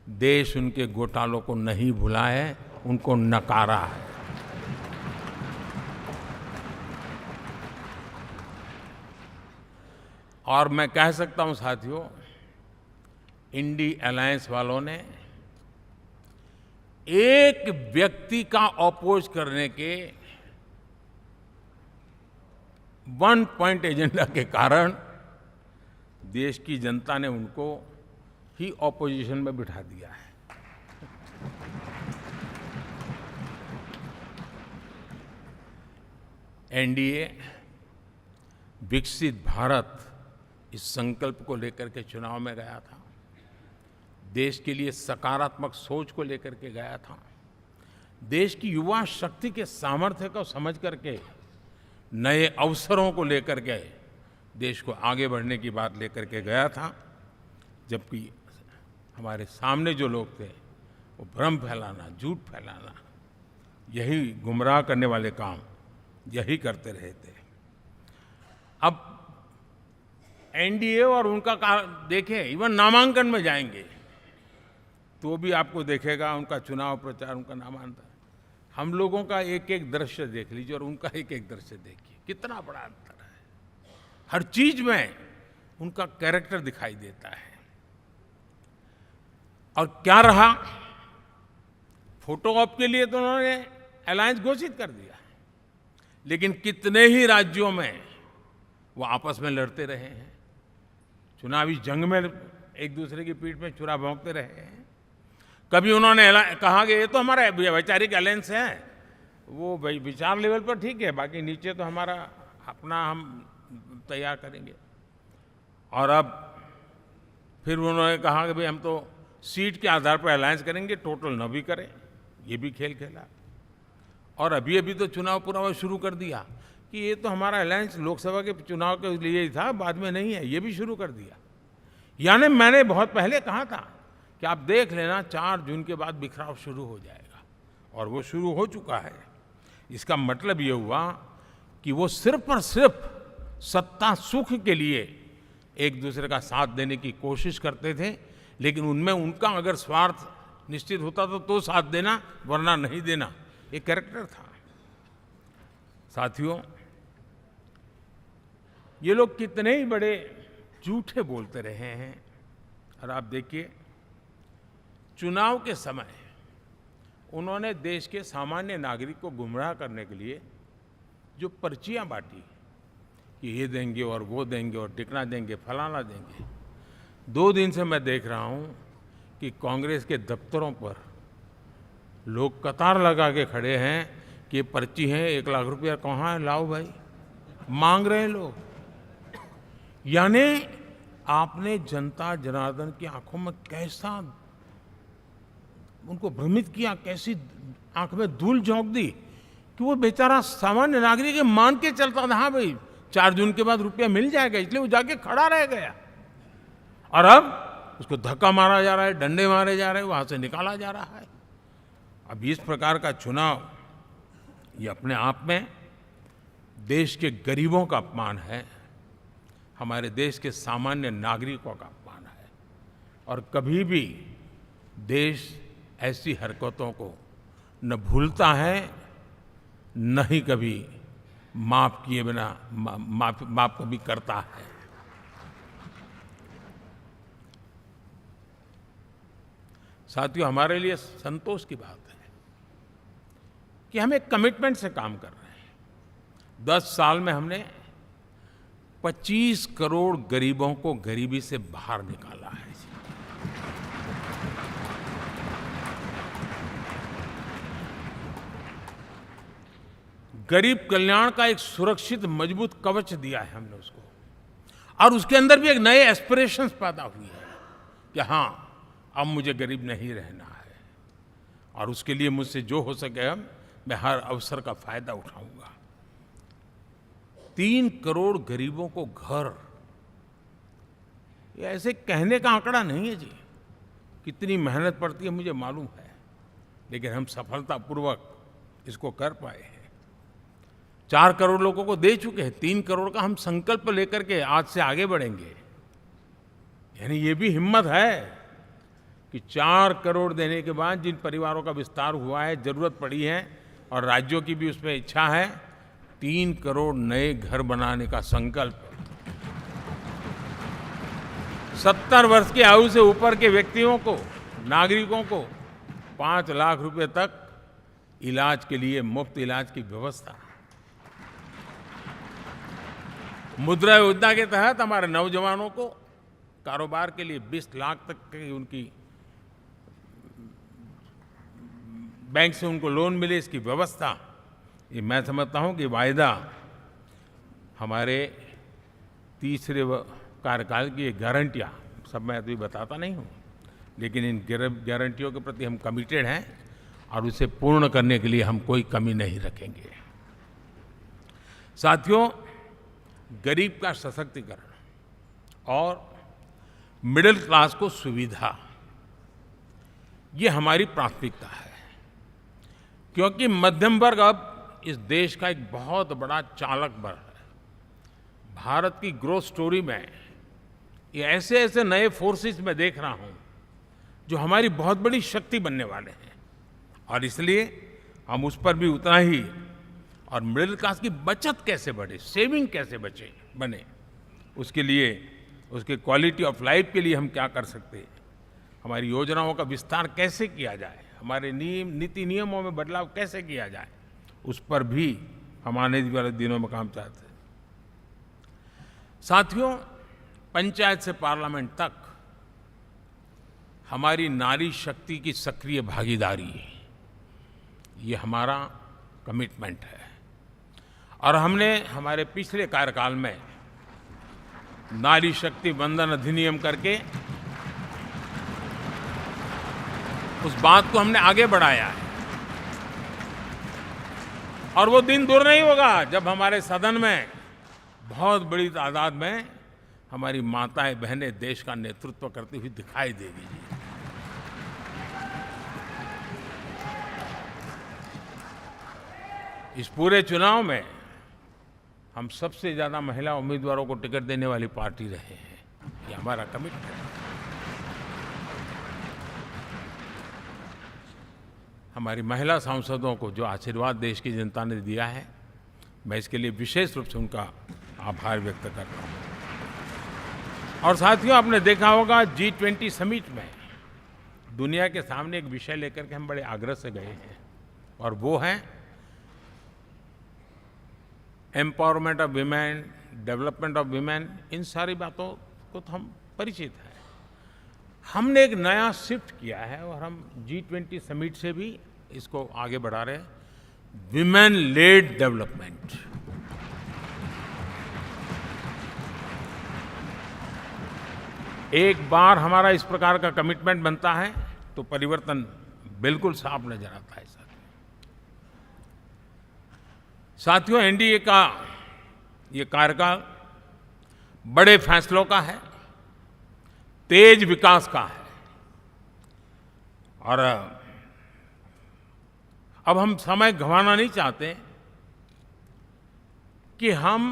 देश उनके घोटालों को नहीं भुला है, उनको नकारा है। और मैं कह सकता हूं साथियों, इंडी अलायंस वालों ने एक व्यक्ति का अपोज करने के वन पॉइंट एजेंडा के कारण देश की जनता ने उनको ही ऑपोजिशन में बिठा दिया है। एनडीए विकसित भारत, इस संकल्प को लेकर के चुनाव में गया था। देश के लिए सकारात्मक सोच को लेकर के गया था। देश की युवा शक्ति के सामर्थ्य को समझ करके नए अवसरों को लेकर के देश को आगे बढ़ने की बात लेकर के गया था, जबकि हमारे सामने जो लोग थे वो भ्रम फैलाना, झूठ फैलाना, यही गुमराह करने वाले काम यही करते रहे थे। अब एनडीए और उनका देखें, इवन नामांकन में जाएंगे तो भी आपको देखेगा उनका चुनाव प्रचार, उनका नामांकन, हम लोगों का एक एक दृश्य देख लीजिए और उनका एक एक दृश्य देखिए, कितना बड़ा अंतर है। हर चीज में उनका कैरेक्टर दिखाई देता है। और क्या रहा, फोटो ऑप के लिए तो उन्होंने अलायंस घोषित कर दिया, लेकिन कितने ही राज्यों में वो आपस में लड़ते रहे हैं, चुनावी जंग में एक दूसरे की पीठ में छुरा भोंकते रहे हैं। कभी उन्होंने कहा कि ये तो हमारा वैचारिक अलायंस है, वो भाई विचार लेवल पर ठीक है, बाकी नीचे तो हमारा अपना हम तैयार करेंगे। और अब फिर उन्होंने कहा कि भाई हम तो सीट के आधार पर अलायंस करेंगे, टोटल न भी करें, ये भी खेल खेला। और अभी अभी तो चुनाव पूरा हुआ शुरू कर दिया कि ये तो हमारा अलायंस लोकसभा के चुनाव के लिए ही था, बाद में नहीं है, ये भी शुरू कर दिया। यानी मैंने बहुत पहले कहा था कि आप देख लेना 4 जून के बाद बिखराव शुरू हो जाएगा, और वो शुरू हो चुका है। इसका मतलब ये हुआ कि वो सिर्फ और सिर्फ सत्ता सुख के लिए एक दूसरे का साथ देने की कोशिश करते थे, लेकिन उनमें उनका अगर स्वार्थ निश्चित होता तो साथ देना, वरना नहीं देना, ये कैरेक्टर था। साथियों, ये लोग कितने ही बड़े झूठे बोलते रहे हैं। और आप देखिए, चुनाव के समय उन्होंने देश के सामान्य नागरिक को गुमराह करने के लिए जो पर्चियां बांटी कि ये देंगे और वो देंगे और टिकना देंगे, फलाना देंगे, 2 दिन से मैं देख रहा हूं कि कांग्रेस के दफ्तरों पर लोग कतार लगा के खड़े हैं कि ये पर्ची है, 1 लाख रुपया कहाँ है, लाओ भाई, मांग रहे हैं लोग। यानी आपने जनता जनार्दन की आंखों में कैसा उनको भ्रमित किया, कैसी आंख में धूल झोंक दी कि वो बेचारा सामान्य नागरिक मान के चलता था, हाँ भाई 4 जून के बाद रुपया मिल जाएगा, इसलिए वो जाके खड़ा रह गया। और अब उसको धक्का मारा जा रहा है, डंडे मारे जा रहे हैं, वहां से निकाला जा रहा है। अब इस प्रकार का चुनाव ये अपने आप में देश के गरीबों का अपमान है, हमारे देश के सामान्य नागरिकों का अपमान है। और कभी भी देश ऐसी हरकतों को न भूलता है, न ही कभी माफ किए बिना माफ कभी करता है। साथियों, हमारे लिए संतोष की बात है कि हम एक कमिटमेंट से काम कर रहे हैं। 10 साल में हमने 25 करोड़ गरीबों को गरीबी से बाहर निकाला है। गरीब कल्याण का एक सुरक्षित मजबूत कवच दिया है हमने उसको, और उसके अंदर भी एक नए एस्पिरेशंस पैदा हुई है कि हाँ, अब मुझे गरीब नहीं रहना है, और उसके लिए मुझसे जो हो सके मैं हर अवसर का फायदा उठाऊंगा। 3 करोड़ गरीबों को घर, ये ऐसे कहने का आंकड़ा नहीं है जी, कितनी मेहनत पड़ती है मुझे मालूम है, लेकिन हम सफलतापूर्वक इसको कर पाए हैं। 4 करोड़ लोगों को दे चुके हैं, 3 करोड़ का हम संकल्प लेकर के आज से आगे बढ़ेंगे। यानी ये भी हिम्मत है कि 4 करोड़ देने के बाद जिन परिवारों का विस्तार हुआ है, जरूरत पड़ी है, और राज्यों की भी उसमें इच्छा है, 3 करोड़ नए घर बनाने का संकल्प। 70 वर्ष की आयु से ऊपर के व्यक्तियों को, नागरिकों को 5 लाख रुपए तक इलाज के लिए मुफ्त इलाज की व्यवस्था। मुद्रा योजना के तहत हमारे नौजवानों को कारोबार के लिए 20 लाख तक की उनकी बैंक से उनको लोन मिले, इसकी व्यवस्था। ये मैं समझता हूँ कि वायदा हमारे तीसरे कार्यकाल की ये गारंटियाँ, सब मैं अभी बताता नहीं हूँ, लेकिन इन गारंटियों के प्रति हम कमिटेड हैं और उसे पूर्ण करने के लिए हम कोई कमी नहीं रखेंगे। साथियों, गरीब का सशक्तिकरण और मिडिल क्लास को सुविधा, ये हमारी प्राथमिकता है, क्योंकि मध्यम वर्ग अब इस देश का एक बहुत बड़ा चालक बल है। भारत की ग्रोथ स्टोरी में ये ऐसे ऐसे नए फोर्सेस मैं देख रहा हूं जो हमारी बहुत बड़ी शक्ति बनने वाले हैं, और इसलिए हम उस पर भी उतना ही, और मिडिल क्लास की बचत कैसे बढ़े, सेविंग कैसे बने, उसके लिए, उसके क्वालिटी ऑफ लाइफ के लिए हम क्या कर सकते हैं, हमारी योजनाओं का विस्तार कैसे किया जाए, हमारे नीति नियमों में बदलाव कैसे किया जाए, उस पर भी हम आने वाले दिनों में काम चाहते हैं। साथियों, पंचायत से पार्लियामेंट तक हमारी नारी शक्ति की सक्रिय भागीदारी, ये हमारा कमिटमेंट है, और हमने हमारे पिछले कार्यकाल में नारी शक्ति वंदन अधिनियम करके उस बात को हमने आगे बढ़ाया है। और वो दिन दूर नहीं होगा जब हमारे सदन में बहुत बड़ी तादाद में हमारी माताएं बहनें देश का नेतृत्व करती हुई दिखाई देगी। इस पूरे चुनाव में हम सबसे ज्यादा महिला उम्मीदवारों को टिकट देने वाली पार्टी रहे हैं, ये हमारा कमिटमेंट है। हमारी महिला सांसदों को जो आशीर्वाद देश की जनता ने दिया है, मैं इसके लिए विशेष रूप से उनका आभार व्यक्त करता हूँ। और साथियों, आपने देखा होगा G20 समिट में दुनिया के सामने एक विषय लेकर के हम बड़े आग्रह से गए हैं, और वो है empowerment of women, development of women. इन सारी बातों को तो हम परिचित हैं। हमने एक नया शिफ्ट किया है और हम G20 समिट से भी इसको आगे बढ़ा रहे हैं, विमेन लेड डेवलपमेंट। एक बार हमारा इस प्रकार का कमिटमेंट बनता है तो परिवर्तन बिल्कुल साफ नजर आता है। साथियों, एनडीए का ये कार्यकाल बड़े फैसलों का है, तेज विकास का है, और अब हम समय गंवाना नहीं चाहते कि हम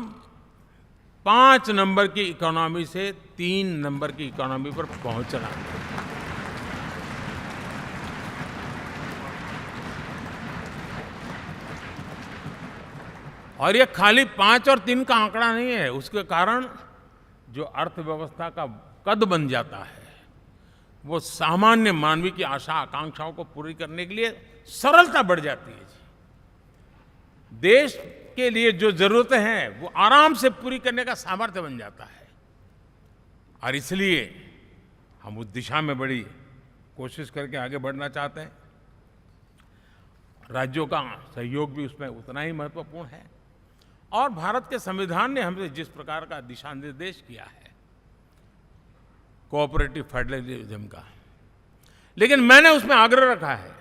5 नंबर की इकोनॉमी से 3 नंबर की इकोनॉमी पर पहुंचना है। और ये खाली 5 और 3 का आंकड़ा नहीं है, उसके कारण जो अर्थव्यवस्था का कद बन जाता है, वो सामान्य मानवीय की आशा आकांक्षाओं को पूरी करने के लिए सरलता बढ़ जाती है। देश के लिए जो जरूरतें हैं वो आराम से पूरी करने का सामर्थ्य बन जाता है, और इसलिए हम उस दिशा में बड़ी कोशिश करके आगे बढ़ना चाहते हैं। राज्यों का सहयोग भी उसमें उतना ही महत्वपूर्ण है, और भारत के संविधान ने हमें जिस प्रकार का दिशा निर्देश किया है कोऑपरेटिव फेडरलिज्म का, लेकिन मैंने उसमें आग्रह रखा है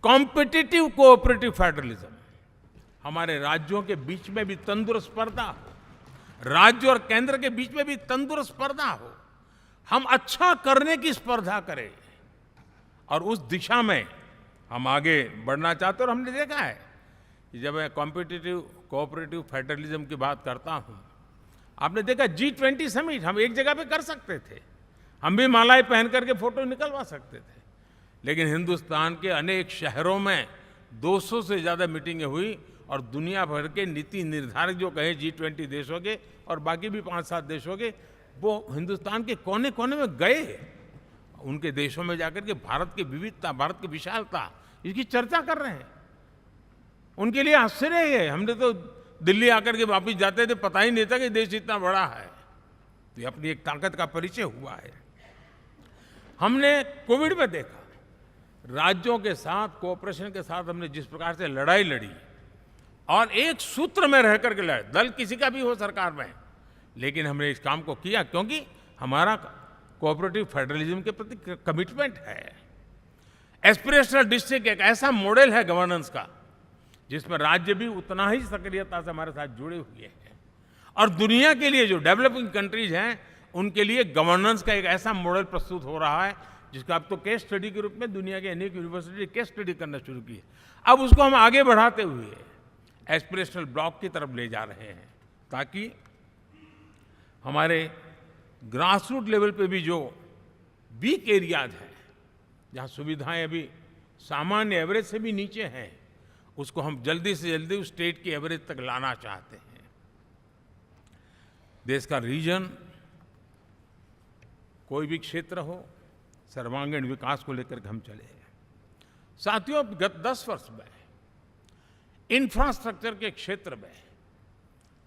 कॉम्पिटिटिव कोऑपरेटिव फेडरलिज्म। हमारे राज्यों के बीच में भी तंदुरुस्त स्पर्धा हो, राज्य और केंद्र के बीच में भी तंदुरुस्त स्पर्धा हो, हम अच्छा करने की स्पर्धा करें, और उस दिशा में हम आगे बढ़ना चाहते हैं। और हमने देखा है कि जब मैं कॉम्पिटिटिव कोऑपरेटिव फेडरलिज्म की बात करता हूं, आपने देखा G20 समिट हम एक जगह पे कर सकते थे, हम भी मालाएं पहन करके फोटो निकलवा सकते थे, लेकिन हिंदुस्तान के अनेक शहरों में 200 से ज्यादा मीटिंगें हुई, और दुनिया भर के नीति निर्धारक जो कहे G20 देशों के और बाकी भी 5-7 देशों के, वो हिंदुस्तान के कोने कोने में गए, उनके देशों में जाकर के भारत की विविधता, भारत की विशालता, इसकी चर्चा कर रहे हैं। उनके लिए आश्चर्य है, हमने तो दिल्ली आकर के वापिस जाते थे, पता ही नहीं था कि देश इतना बड़ा है। तो ये अपनी एक ताकत का परिचय हुआ है। हमने कोविड में देखा, राज्यों के साथ कोऑपरेशन के साथ हमने जिस प्रकार से लड़ाई लड़ी, और एक सूत्र में रह करके लड़े, दल किसी का भी हो सरकार में, लेकिन हमने इस काम को किया क्योंकि हमारा कोऑपरेटिव फेडरलिज्म के प्रति कमिटमेंट है। एस्पिरेशनल डिस्ट्रिक्ट एक ऐसा मॉडल है गवर्नेंस का जिसमें राज्य भी उतना ही सक्रियता से हमारे साथ जुड़े हुए हैं। और दुनिया के लिए जो डेवलपिंग कंट्रीज हैं, उनके लिए गवर्नेंस का एक ऐसा मॉडल प्रस्तुत हो रहा है जिसका अब तो केस स्टडी के रूप में दुनिया के अनेक यूनिवर्सिटी केस स्टडी करना शुरू की है। अब उसको हम आगे बढ़ाते हुए एस्पिरेशनल ब्लॉक की तरफ ले जा रहे हैं, ताकि हमारे ग्रासरूट लेवल पे भी जो वीक एरियाज हैं, जहाँ सुविधाएं अभी सामान्य एवरेज से भी नीचे हैं, उसको हम जल्दी से जल्दी उस स्टेट की एवरेज तक लाना चाहते हैं। देश का रीजन, कोई भी क्षेत्र हो, सर्वांगीण विकास को लेकर के हम चले हैं। साथियों, गत 10 वर्ष में इंफ्रास्ट्रक्चर के क्षेत्र में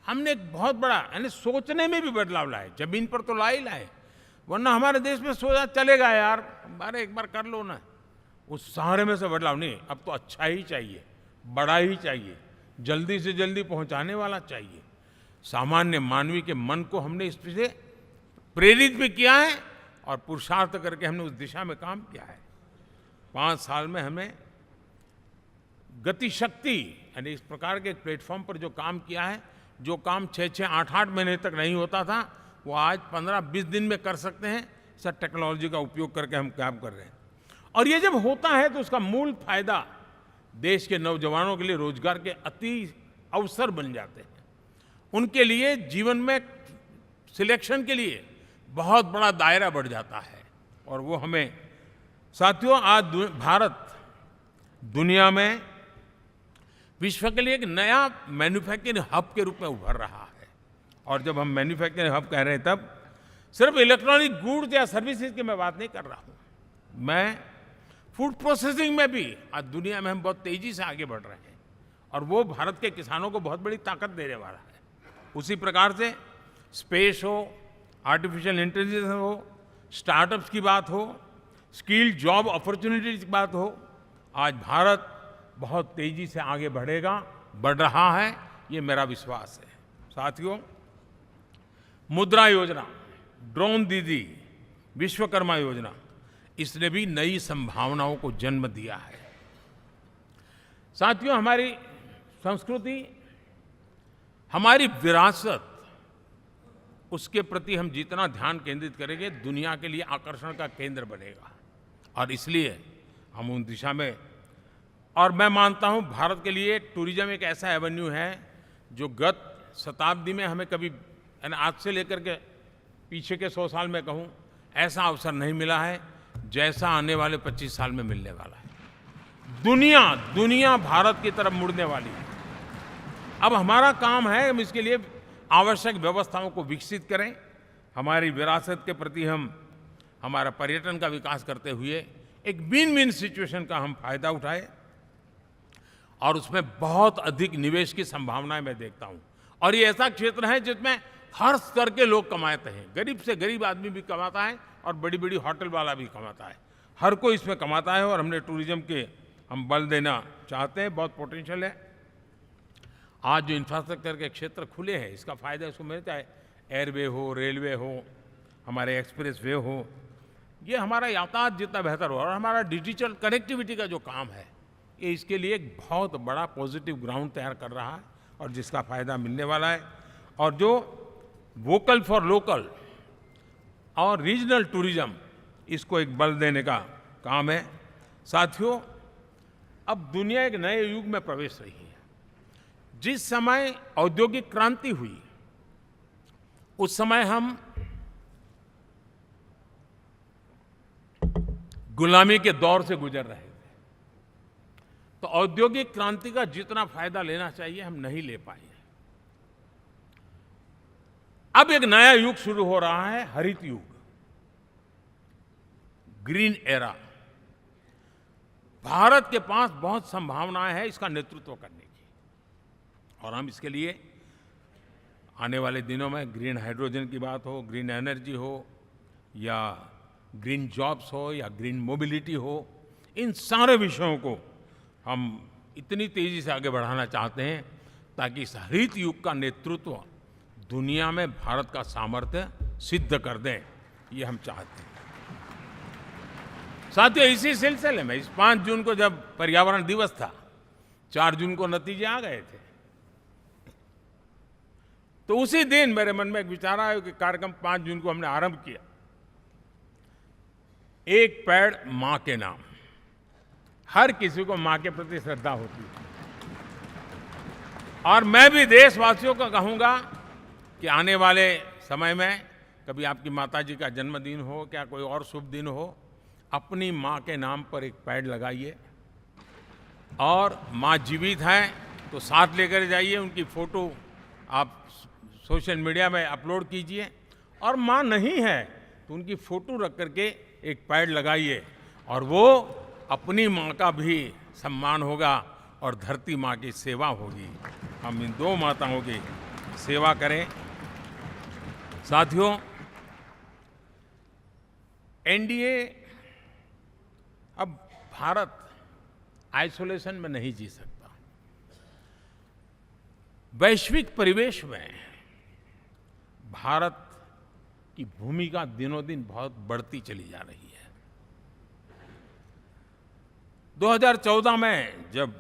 हमने एक बहुत बड़ा, यानी सोचने में भी बदलाव लाए। जमीन पर तो लाए, वरना हमारे देश में सोचा चलेगा यार, अरे एक बार कर लो ना, उस सारे में से बदलाव नहीं। अब तो अच्छा ही चाहिए, बड़ा ही चाहिए, जल्दी से जल्दी पहुंचाने वाला चाहिए। सामान्य मानवीय के मन को हमने इस से प्रेरित भी किया है और पुरुषार्थ करके हमने उस दिशा में काम किया है। 5 साल में हमें गति शक्ति, यानी इस प्रकार के प्लेटफॉर्म पर जो काम किया है, जो काम 6-6, 8-8 महीने तक नहीं होता था, वो आज 15-20 दिन में कर सकते हैं। सर, टेक्नोलॉजी का उपयोग करके हम काम कर रहे हैं। और ये जब होता है तो उसका मूल फायदा देश के नौजवानों के लिए रोजगार के अति अवसर बन जाते हैं। उनके लिए जीवन में सिलेक्शन के लिए बहुत बड़ा दायरा बढ़ जाता है। और वो हमें, साथियों, आज भारत दुनिया में विश्व के लिए एक नया मैन्युफैक्चरिंग हब के रूप में उभर रहा है। और जब हम मैन्युफैक्चरिंग हब कह रहे हैं, तब सिर्फ इलेक्ट्रॉनिक गुड्स या सर्विसेज की मैं बात नहीं कर रहा हूँ। मैं फूड प्रोसेसिंग में भी आज दुनिया में हम बहुत तेजी से आगे बढ़ रहे हैं, और वो भारत के किसानों को बहुत बड़ी ताकत देने वाला है। उसी प्रकार से स्पेस हो, आर्टिफिशियल इंटेलिजेंस हो, स्टार्टअप्स की बात हो, स्किल्ड जॉब अपॉर्चुनिटीज की बात हो, आज भारत बहुत तेजी से आगे बढ़ रहा है, ये मेरा विश्वास है। साथियों, मुद्रा योजना, ड्रोन दीदी, विश्वकर्मा योजना, इसने भी नई संभावनाओं को जन्म दिया है। साथियों, हमारी संस्कृति, हमारी विरासत, उसके प्रति हम जितना ध्यान केंद्रित करेंगे, दुनिया के लिए आकर्षण का केंद्र बनेगा। और इसलिए हम उन दिशा में, और मैं मानता हूं भारत के लिए टूरिज्म एक ऐसा एवेन्यू है जो गत शताब्दी में हमें कभी, आज से लेकर के पीछे के 100 साल में कहूं, ऐसा अवसर नहीं मिला है जैसा आने वाले 25 साल में मिलने वाला है। दुनिया भारत की तरफ मुड़ने वाली है। अब हमारा काम है, हम इसके लिए आवश्यक व्यवस्थाओं को विकसित करें। हमारी विरासत के प्रति हम हमारा पर्यटन का विकास करते हुए एक विन विन सिचुएशन का हम फायदा उठाएं, और उसमें बहुत अधिक निवेश की संभावनाएं मैं देखता हूं। और ये ऐसा क्षेत्र है जिसमें हर स्तर के लोग कमाते हैं। गरीब से गरीब आदमी भी कमाता है और बड़ी बड़ी होटल वाला भी कमाता है। हर कोई इसमें कमाता है, और हमने टूरिज्म के हम बल देना चाहते हैं। बहुत पोटेंशियल है। आज जो इंफ्रास्ट्रक्चर के क्षेत्र खुले हैं, इसका फायदा इसको मिलता है। एयरवे हो, रेलवे हो, हमारे एक्सप्रेस वे हो, ये हमारा यातायात जितना बेहतर हो, और हमारा डिजिटल कनेक्टिविटी का जो काम है, ये इसके लिए एक बहुत बड़ा पॉजिटिव ग्राउंड तैयार कर रहा है, और जिसका फायदा मिलने वाला है। और जो वोकल फॉर लोकल और रीजनल टूरिज्म, इसको एक बल देने का काम है। साथियों, अब दुनिया एक नए युग में प्रवेश रही है। जिस समय औद्योगिक क्रांति हुई, उस समय हम गुलामी के दौर से गुजर रहे थे। तो औद्योगिक क्रांति का जितना फायदा लेना चाहिए, हम नहीं ले पाए। अब एक नया युग शुरू हो रहा है, हरित युग, ग्रीन एरा। भारत के पास बहुत संभावनाएं हैं इसका नेतृत्व करने की, और हम इसके लिए आने वाले दिनों में ग्रीन हाइड्रोजन की बात हो, ग्रीन एनर्जी हो, या ग्रीन जॉब्स हो, या ग्रीन मोबिलिटी हो, इन सारे विषयों को हम इतनी तेजी से आगे बढ़ाना चाहते हैं ताकि इस हरित युग का नेतृत्व दुनिया में भारत का सामर्थ्य सिद्ध कर दें, ये हम चाहते हैं। साथियों, इसी सिलसिले में इस 5 जून को जब पर्यावरण दिवस था, 4 जून को नतीजे आ गए थे। तो उसी दिन मेरे मन में एक विचार आया कि कार्यक्रम 5 जून को हमने आरंभ किया, एक पेड़ मां के नाम। हर किसी को मां के प्रति श्रद्धा होती है, और मैं भी देशवासियों को कहूंगा कि आने वाले समय में कभी आपकी माताजी का जन्मदिन हो, क्या कोई और शुभ दिन हो, अपनी मां के नाम पर एक पेड़ लगाइए। और मां जीवित हैं तो साथ लेकर जाइए, उनकी फोटो आप सोशल मीडिया में अपलोड कीजिए, और मां नहीं है तो उनकी फोटो रख करके एक पेड़ लगाइए, और वो अपनी मां का भी सम्मान होगा और धरती मां की सेवा होगी। हम इन 2 माताओं की सेवा करें। साथियों, एनडीए, अब भारत आइसोलेशन में नहीं जी सकता। वैश्विक परिवेश में भारत की भूमिका दिनों दिन बहुत बढ़ती चली जा रही है। 2014 में जब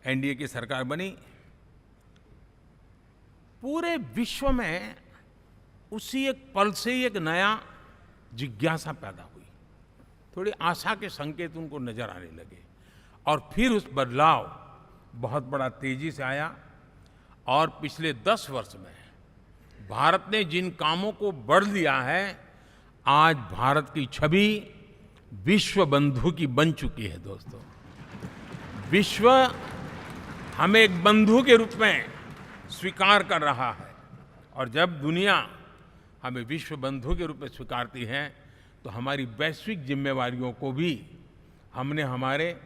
एनडीए की सरकार बनी, पूरे विश्व में उसी एक पल से ही एक नया जिज्ञासा पैदा हुई, थोड़ी आशा के संकेत उनको नजर आने लगे, और फिर उस बदलाव बहुत बड़ा तेजी से आया। और पिछले 10 वर्ष में भारत ने जिन कामों को बढ़ लिया है, आज भारत की छवि विश्व बंधु की बन चुकी है। दोस्तों, विश्व हमें एक बंधु के रूप में स्वीकार कर रहा है, और जब दुनिया हमें विश्व बंधु के रूप में स्वीकारती है तो हमारी वैश्विक जिम्मेवारियों को भी हमने हमारे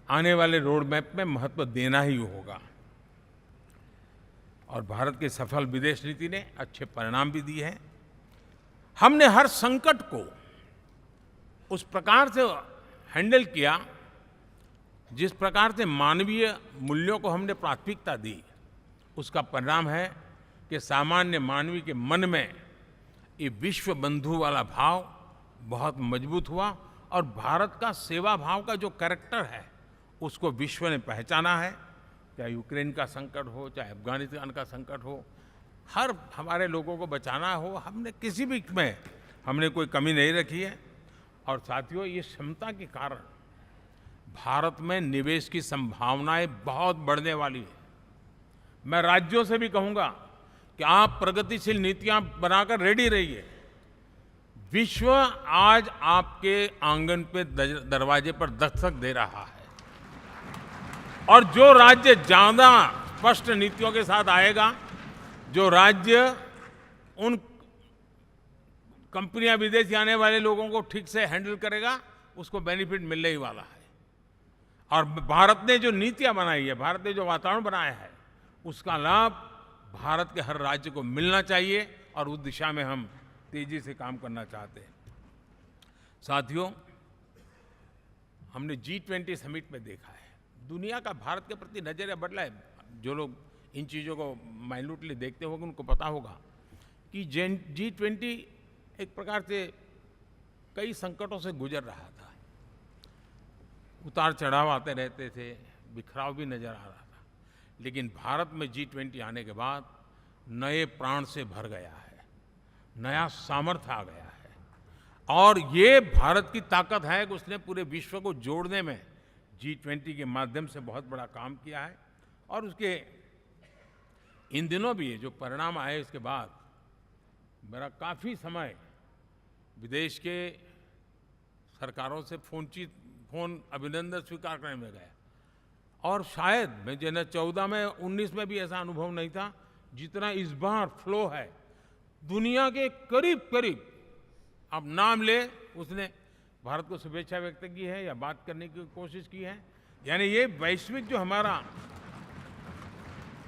आने वाले रोड मैप में महत्व देना ही होगा। और भारत की सफल विदेश नीति ने अच्छे परिणाम भी दिए हैं। हमने हर संकट को उस प्रकार से हैंडल किया जिस प्रकार से मानवीय मूल्यों को हमने प्राथमिकता दी। उसका परिणाम है कि सामान्य मानवी के मन में ये विश्व बंधु वाला भाव बहुत मजबूत हुआ, और भारत का सेवा भाव का जो कैरेक्टर है उसको विश्व ने पहचाना है। चाहे यूक्रेन का संकट हो, चाहे अफगानिस्तान का संकट हो, हर हमारे लोगों को बचाना हो, हमने किसी भी में हमने कोई कमी नहीं रखी है। और साथियों, ये क्षमता के कारण भारत में निवेश की संभावनाएं बहुत बढ़ने वाली है। मैं राज्यों से भी कहूंगा कि आप प्रगतिशील नीतियां बनाकर रेडी रहिए। विश्व आज आपके आंगन पे दरवाजे पर दस्तक दे रहा है, और जो राज्य ज्यादा स्पष्ट नीतियों के साथ आएगा, जो राज्य उन कंपनियां विदेशी आने वाले लोगों को ठीक से हैंडल करेगा, उसको बेनिफिट मिलने ही वाला है। और भारत ने जो नीतियां बनाई है, भारत ने जो वातावरण बनाया है, उसका लाभ भारत के हर राज्य को मिलना चाहिए, और उस दिशा में हम तेजी से काम करना चाहते हैं। साथियों, हमने G20 समिट में देखा है, दुनिया का भारत के प्रति नजरिया बदला है। जो लोग इन चीज़ों को माइन्यूटली देखते होंगे उनको पता होगा कि G20 एक प्रकार से कई संकटों से गुजर रहा था। उतार चढ़ाव आते रहते थे, बिखराव भी नजर आ रहा था, लेकिन भारत में G20 आने के बाद नए प्राण से भर गया है, नया सामर्थ्य आ गया है। और ये भारत की ताकत है कि उसने पूरे विश्व को जोड़ने में G20 के माध्यम से बहुत बड़ा काम किया है। और उसके इन दिनों भी जो परिणाम आए, इसके बाद मेरा काफ़ी समय विदेश के सरकारों से फोन अभिनंदन स्वीकार करने में गया, और शायद मैं 2014 में 19 में भी ऐसा अनुभव नहीं था जितना इस बार फ्लो है। दुनिया के करीब करीब, आप नाम ले, उसने भारत को शुभेच्छा व्यक्त की है या बात करने की कोशिश की है। यानी ये वैश्विक जो हमारा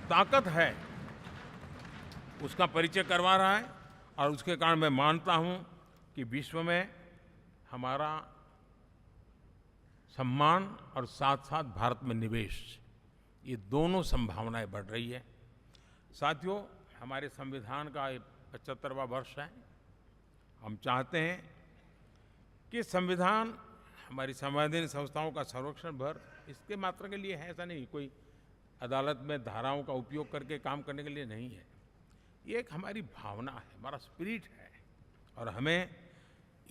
ताकत है उसका परिचय करवा रहा है, और उसके कारण मैं मानता हूं कि विश्व में हमारा सम्मान और साथ साथ भारत में निवेश, ये दोनों संभावनाएं बढ़ रही है। साथियों, हमारे संविधान का 75वां वर्ष है। हम चाहते हैं कि संविधान हमारी संवैधानिक संस्थाओं का संरक्षण भर इसके मात्र के लिए है, ऐसा नहीं। कोई अदालत में धाराओं का उपयोग करके काम करने के लिए नहीं है। ये एक हमारी भावना है, हमारा स्पिरिट है, और हमें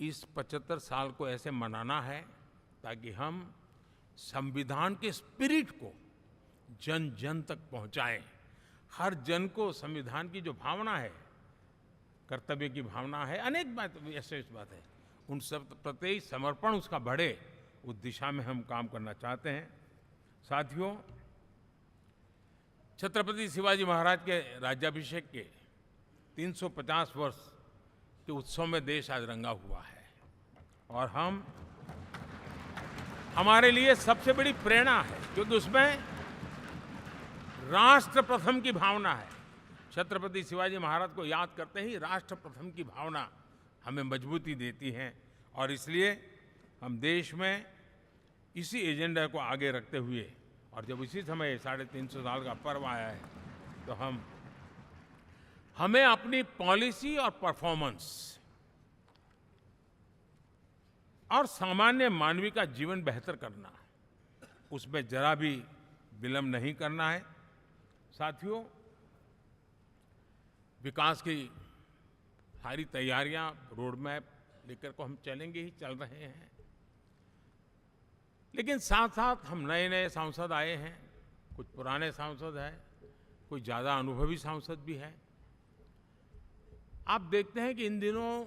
इस 75 साल को ऐसे मनाना है ताकि हम संविधान के स्पिरिट को जन जन तक पहुंचाएं। हर जन को संविधान की जो भावना है, कर्तव्य की भावना है, अनेक बात ऐसे इस बात है, उन सब प्रति समर्पण उसका बढ़े, उस दिशा में हम काम करना चाहते हैं। साथियों, छत्रपति शिवाजी महाराज के राज्याभिषेक के 350 वर्ष के उत्सव में देश आज रंगा हुआ है, और हमारे लिए सबसे बड़ी प्रेरणा है, क्योंकि उसमें राष्ट्र प्रथम की भावना है। छत्रपति शिवाजी महाराज को याद करते ही राष्ट्र प्रथम की भावना हमें मजबूती देती है, और इसलिए हम देश में इसी एजेंडा को आगे रखते हुए, और जब इसी समय 350 साल का पर्व आया है, तो हमें अपनी पॉलिसी और परफॉर्मेंस और सामान्य मानवी का जीवन बेहतर करना, उसमें जरा भी विलंब नहीं करना है। साथियों, विकास की सारी तैयारियां, रोड मैप लेकर को हम चलेंगे ही, चल रहे हैं, लेकिन साथ साथ हम नए नए सांसद आए हैं, कुछ पुराने सांसद हैं, कुछ ज़्यादा अनुभवी सांसद भी हैं। आप देखते हैं कि इन दिनों,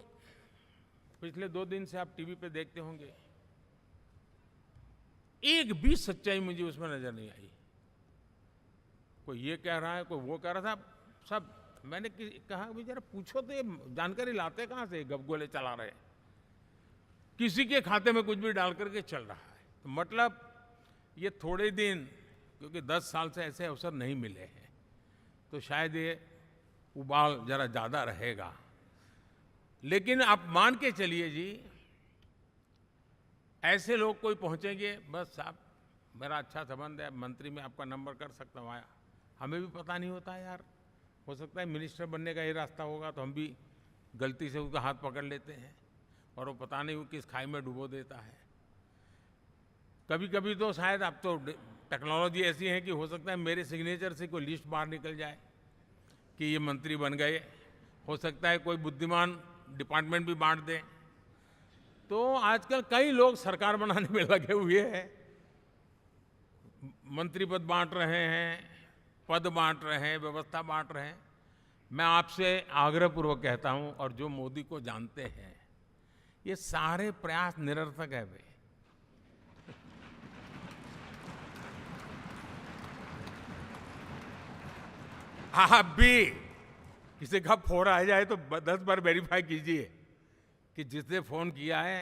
पिछले 2 दिन से आप टीवी पे देखते होंगे, एक भी सच्चाई मुझे उसमें नजर नहीं आई। कोई ये कह रहा है, कोई वो कह रहा था, सब मैंने कहा भी जरा पूछो तो ये जानकारी लाते कहाँ से, गपगोले चला रहे, किसी के खाते में कुछ भी डाल करके चल रहा है। तो मतलब ये थोड़े दिन, क्योंकि 10 साल से ऐसे अवसर नहीं मिले हैं, तो शायद ये उबाल जरा ज़्यादा रहेगा। लेकिन आप मान के चलिए जी, ऐसे लोग कोई पहुंचेंगे, बस साहब मेरा अच्छा संबंध है, मंत्री में आपका नंबर कर सकता हूँ, आया, हमें भी पता नहीं होता यार, हो सकता है मिनिस्टर बनने का ये रास्ता होगा, तो हम भी गलती से उसका हाथ पकड़ लेते हैं, और वो पता नहीं वो किस खाई में डुबो देता है। कभी कभी तो शायद अब तो टेक्नोलॉजी ऐसी है कि हो सकता है मेरे सिग्नेचर से कोई लिस्ट बाहर निकल जाए कि ये मंत्री बन गए, हो सकता है कोई बुद्धिमान डिपार्टमेंट भी बांट दें। तो आजकल कई लोग सरकार बनाने में लगे हुए हैं, मंत्री पद बांट रहे हैं, पद बांट रहे हैं, व्यवस्था बांट रहे हैं। मैं आपसे आग्रहपूर्वक कहता हूं, और जो मोदी को जानते हैं, ये सारे प्रयास निरर्थक है भाई। आप भी किसी का फोन आ जाए तो 10 बार वेरीफाई कीजिए कि जिसने फोन किया है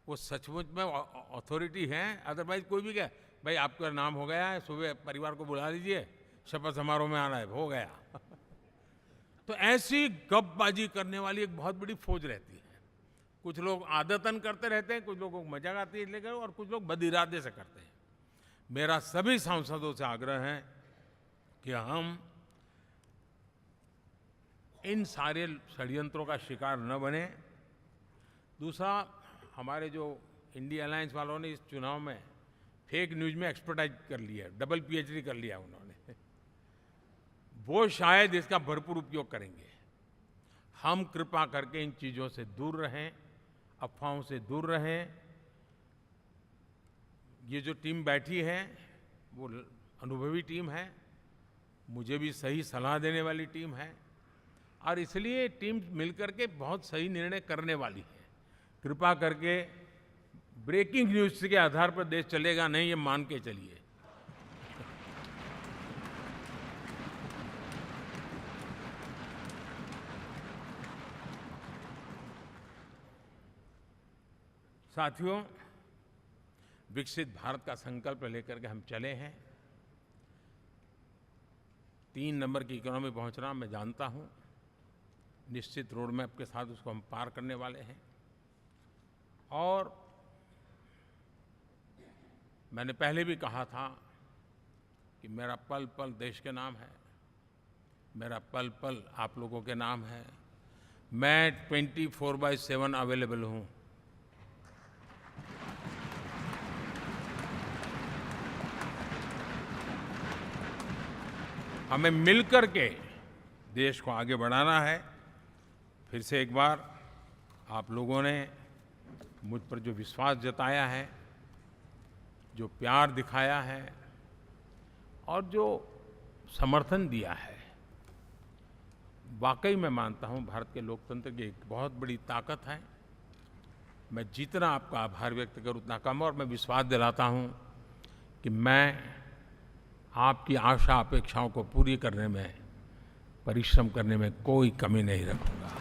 वो सचमुच में अथॉरिटी है। अदरवाइज कोई भी क्या, भाई आपका नाम हो गया है, सुबह परिवार को बुला लीजिए, शपथ समारोह में आना है, हो गया। तो ऐसी गपबाजी करने वाली एक बहुत बड़ी फौज रहती है। कुछ लोग आदतन करते रहते हैं, कुछ लोगों को मजाक आती है लेकर, और कुछ लोग बदिरादे से करते हैं। मेरा सभी सांसदों से आग्रह है कि हम इन सारे षड्यंत्रों का शिकार न बने। दूसरा, हमारे जो इंडिया अलायंस वालों ने इस चुनाव में फेक न्यूज़ में एक्सपर्टाइज कर लिया, डबल पीएचडी कर लिया उन्होंने, वो शायद इसका भरपूर उपयोग करेंगे। हम कृपा करके इन चीज़ों से दूर रहें, अफवाहों से दूर रहें। ये जो टीम बैठी है वो अनुभवी टीम है, मुझे भी सही सलाह देने वाली टीम है, और इसलिए टीम मिलकर के बहुत सही निर्णय करने वाली है। कृपा करके ब्रेकिंग न्यूज़ के आधार पर देश चलेगा नहीं, ये मान के चलिए। साथियों, विकसित भारत का संकल्प लेकर के हम चले हैं। 3 नंबर की इकोनॉमी पहुंचना मैं जानता हूं, निश्चित रोड मैप के साथ उसको हम पार करने वाले हैं। और मैंने पहले भी कहा था कि मेरा पल पल देश के नाम है, मेरा पल पल आप लोगों के नाम है। मैं 24/7 अवेलेबल हूं। हमें मिलकर के देश को आगे बढ़ाना है। फिर से एक बार आप लोगों ने मुझ पर जो विश्वास जताया है, जो प्यार दिखाया है और जो समर्थन दिया है, वाकई मैं मानता हूं भारत के लोकतंत्र की एक बहुत बड़ी ताकत है। मैं जितना आपका आभार व्यक्त करूं उतना कम है और मैं विश्वास दिलाता हूं कि मैं आपकी आशा अपेक्षाओं को पूरी करने में, परिश्रम करने में कोई कमी नहीं रखूंगा।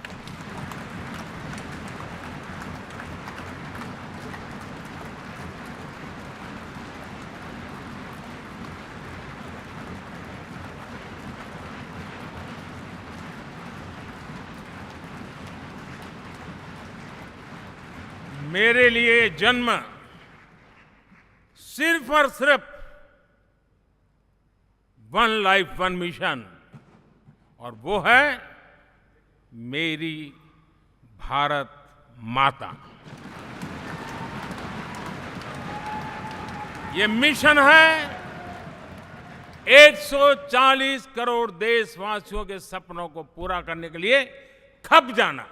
मेरे लिए जन्म सिर्फ और सिर्फ वन लाइफ वन मिशन, और वो है मेरी भारत माता। ये मिशन है 140 करोड़ देशवासियों के सपनों को पूरा करने के लिए खप जाना।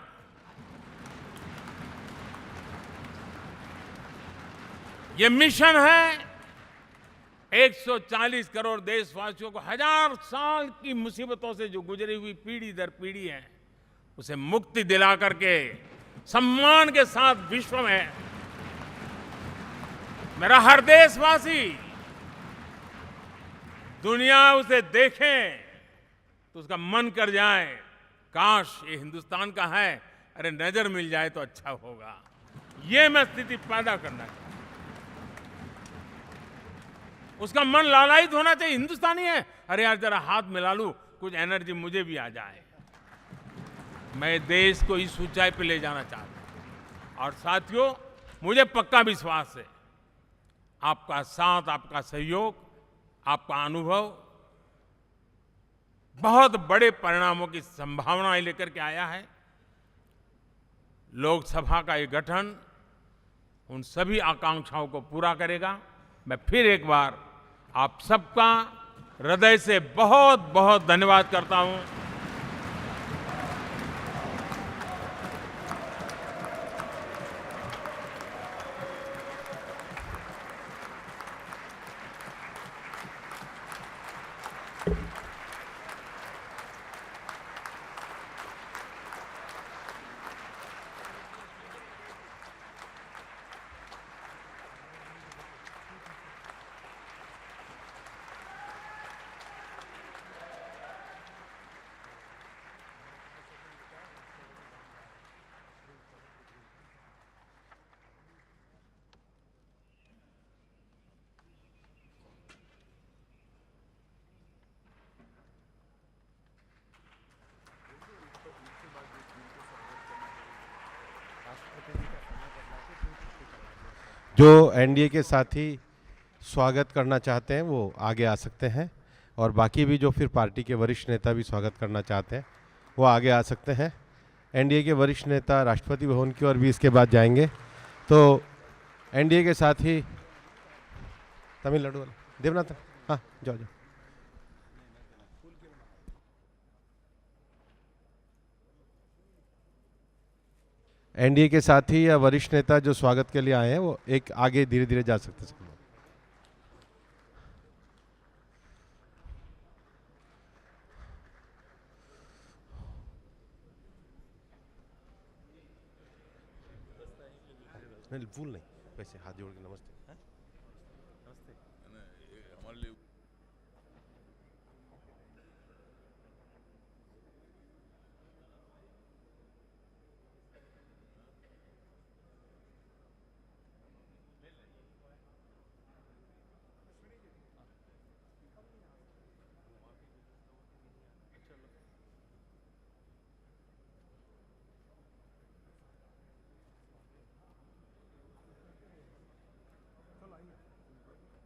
ये मिशन है 140 करोड़ देशवासियों को हजार साल की मुसीबतों से जो गुजरी हुई पीढ़ी दर पीढ़ी है, उसे मुक्ति दिला करके सम्मान के साथ विश्व में मेरा हर देशवासी दुनिया उसे देखे तो उसका मन कर जाए, काश ये हिंदुस्तान का है, अरे नजर मिल जाए तो अच्छा होगा। ये मैं स्थिति पैदा करना चाहता हूं। उसका मन लालायित होना चाहिए, हिंदुस्तानी है, अरे यार जरा हाथ मिला लूं, कुछ एनर्जी मुझे भी आ जाए। मैं देश को इस ऊंचाई पे ले जाना चाहता हूं। और साथियों, मुझे पक्का विश्वास है आपका साथ, आपका सहयोग, आपका अनुभव बहुत बड़े परिणामों की संभावनाएं लेकर के आया है। लोकसभा का ये गठन उन सभी आकांक्षाओं को पूरा करेगा। मैं फिर एक बार आप सबका हृदय से बहुत बहुत धन्यवाद करता हूं। जो एनडीए के साथी स्वागत करना चाहते हैं वो आगे आ सकते हैं, और बाकी भी जो फिर पार्टी के वरिष्ठ नेता भी स्वागत करना चाहते हैं वो आगे आ सकते हैं। एनडीए के वरिष्ठ नेता राष्ट्रपति भवन की ओर भी इसके बाद जाएंगे। तो एनडीए के साथी तमिलनाडु वाले देवनाथ, हाँ जाओ जाओ। एनडीए के साथी या वरिष्ठ नेता जो स्वागत के लिए आए हैं वो एक आगे धीरे धीरे जा सकते हैं। नहीं भूल नहीं, वैसे हाथ जोड़ के नमस्ते। नमस्ते हमारे लिए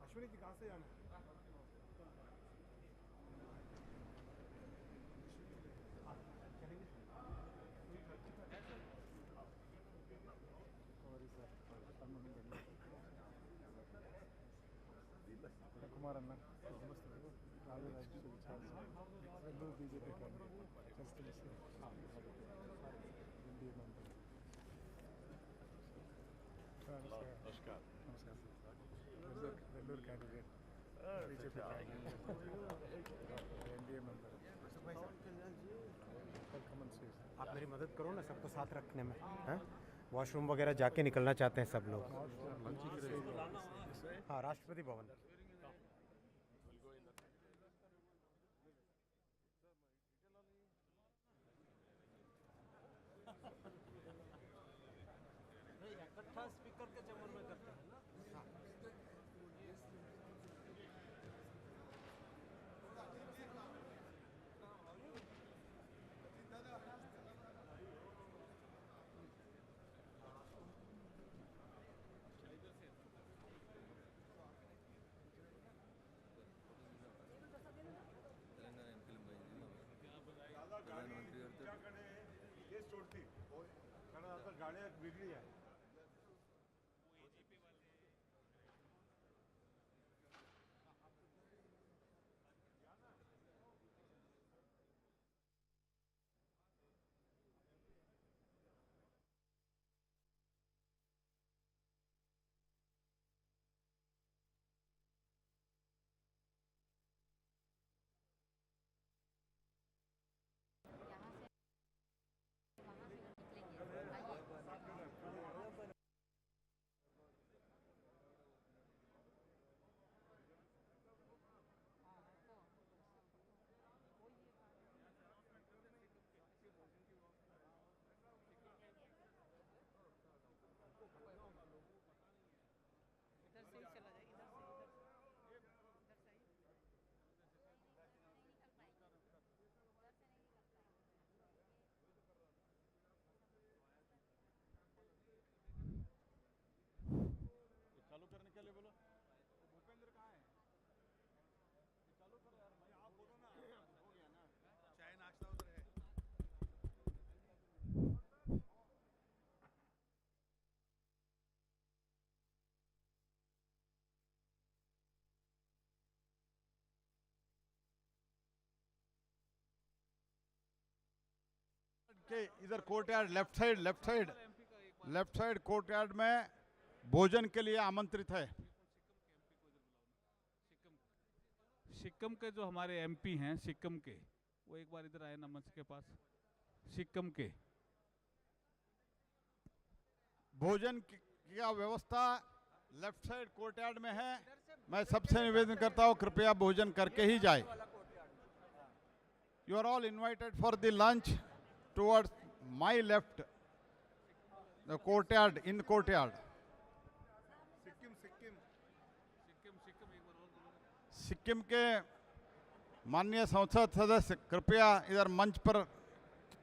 अश्विनी जी कहाँ से जाना है? Kumar Anna Nellore candidate BJP NDA member आप मेरी मदद करो ना सबको साथ रखने में, हैं? वॉशरूम वगैरह जाके निकलना चाहते हैं सब लोग। हाँ, राष्ट्रपति भवन। इकट्ठा स्पीकर के चैम्बर में करते हैं ना। गाड़ियाँ बिगड़ी है। चालू करने के लिए बोलो। भूपेंद्र कहाँ है? चालू करो यार भाई, आप बोलो ना। हो गया ना, चाय नाश्ता उधर है। के इधर कोर्टयार्ड लेफ्ट साइड कोर्टयार्ड में भोजन के लिए आमंत्रित है। सिक्किम के जो हमारे एमपी हैं सिक्किम के, वो एक बार इधर आए ना मंच के पास। सिक्किम के भोजन की व्यवस्था लेफ्ट साइड कोर्टयार्ड में है। मैं सबसे निवेदन करता हूँ कृपया भोजन करके ही जाए। You are all invited for the lunch towards my left the courtyard, in courtyard. Sikkim के माननीय संसद सदस्य कृपया इधर मंच पर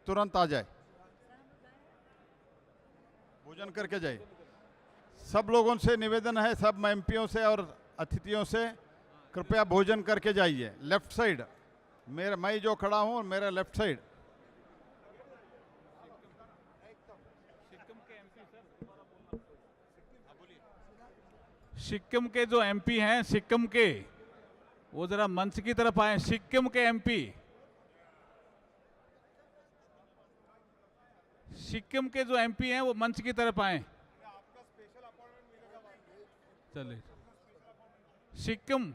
तुरंत आ जाए, भोजन करके जाए। सब लोगों से निवेदन है, सब एमपीओं से और अतिथियों से, कृपया भोजन करके जाइए। लेफ्ट साइड मेरा, मैं जो खड़ा हूँ मेरा लेफ्ट साइड। सिक्किम के जो एमपी हैं सिक्किम के, वो जरा मंच की तरफ आए। सिक्किम के एमपी, सिक्किम के जो एमपी हैं वो मंच की तरफ आए। चलिए सिक्किम,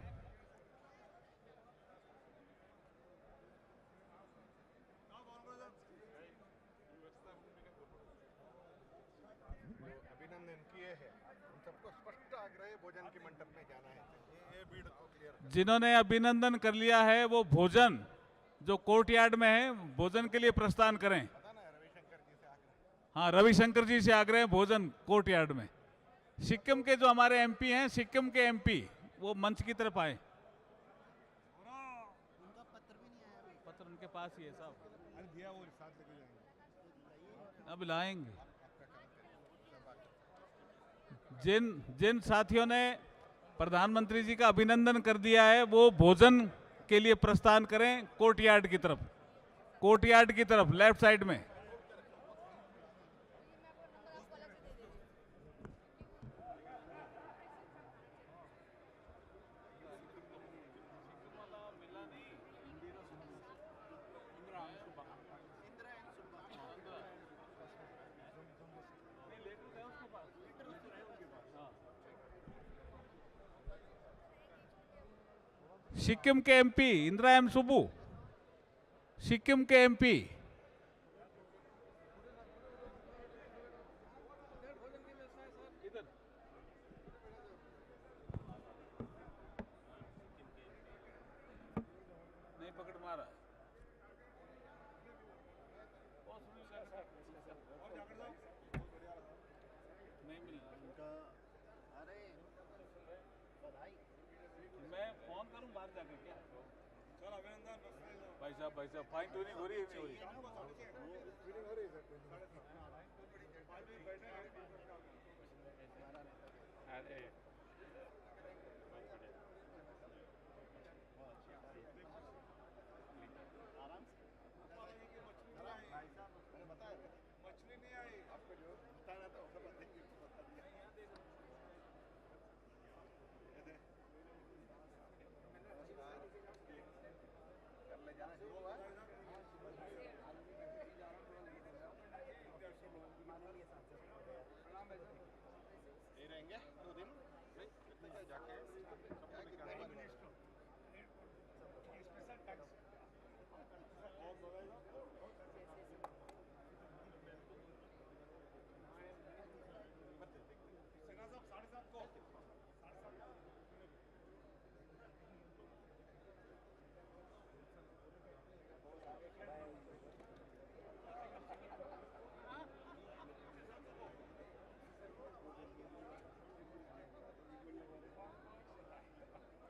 अभिनंदन किए हैं, उन सबको स्पष्ट आग्रह भोजन के मंडप में जाना है। ये भीड़ को क्लियर। जिन्होंने अभिनंदन कर लिया है वो भोजन जो कोर्टयार्ड में है भोजन के लिए प्रस्थान करें। हाँ, रविशंकर जी से आग्रह है भोजन कोर्टयार्ड में। सिक्किम के जो हमारे एमपी हैं, सिक्किम के एमपी, वो मंच की तरफ आए। उनका पत्र भी नहीं आया अभी। पत्र उनके पास ही है साहब, अरे दिया वो साथ लेके जाएंगे। अब लाएंगे। जिन साथियों ने प्रधानमंत्री जी का अभिनंदन कर दिया है वो भोजन के लिए प्रस्थान करें कोर्टयार्ड की तरफ, कोर्टयार्ड की तरफ लेफ्ट साइड में। सिक्किम के एमपी इंदिरा एम सुब्बू, सिक्किम के एमपी। नहीं पकड़ मारा। नहीं मिल मैं फोन करूं बाहर जाकर क्या? चल अभिनंदन भाई साहब फाइन ट्यूनिंग हो रही है नहीं हो रही? अरे मछली नहीं आई आपको जो बताना था वो बता दिया। रहेंगे 2 दिन जाके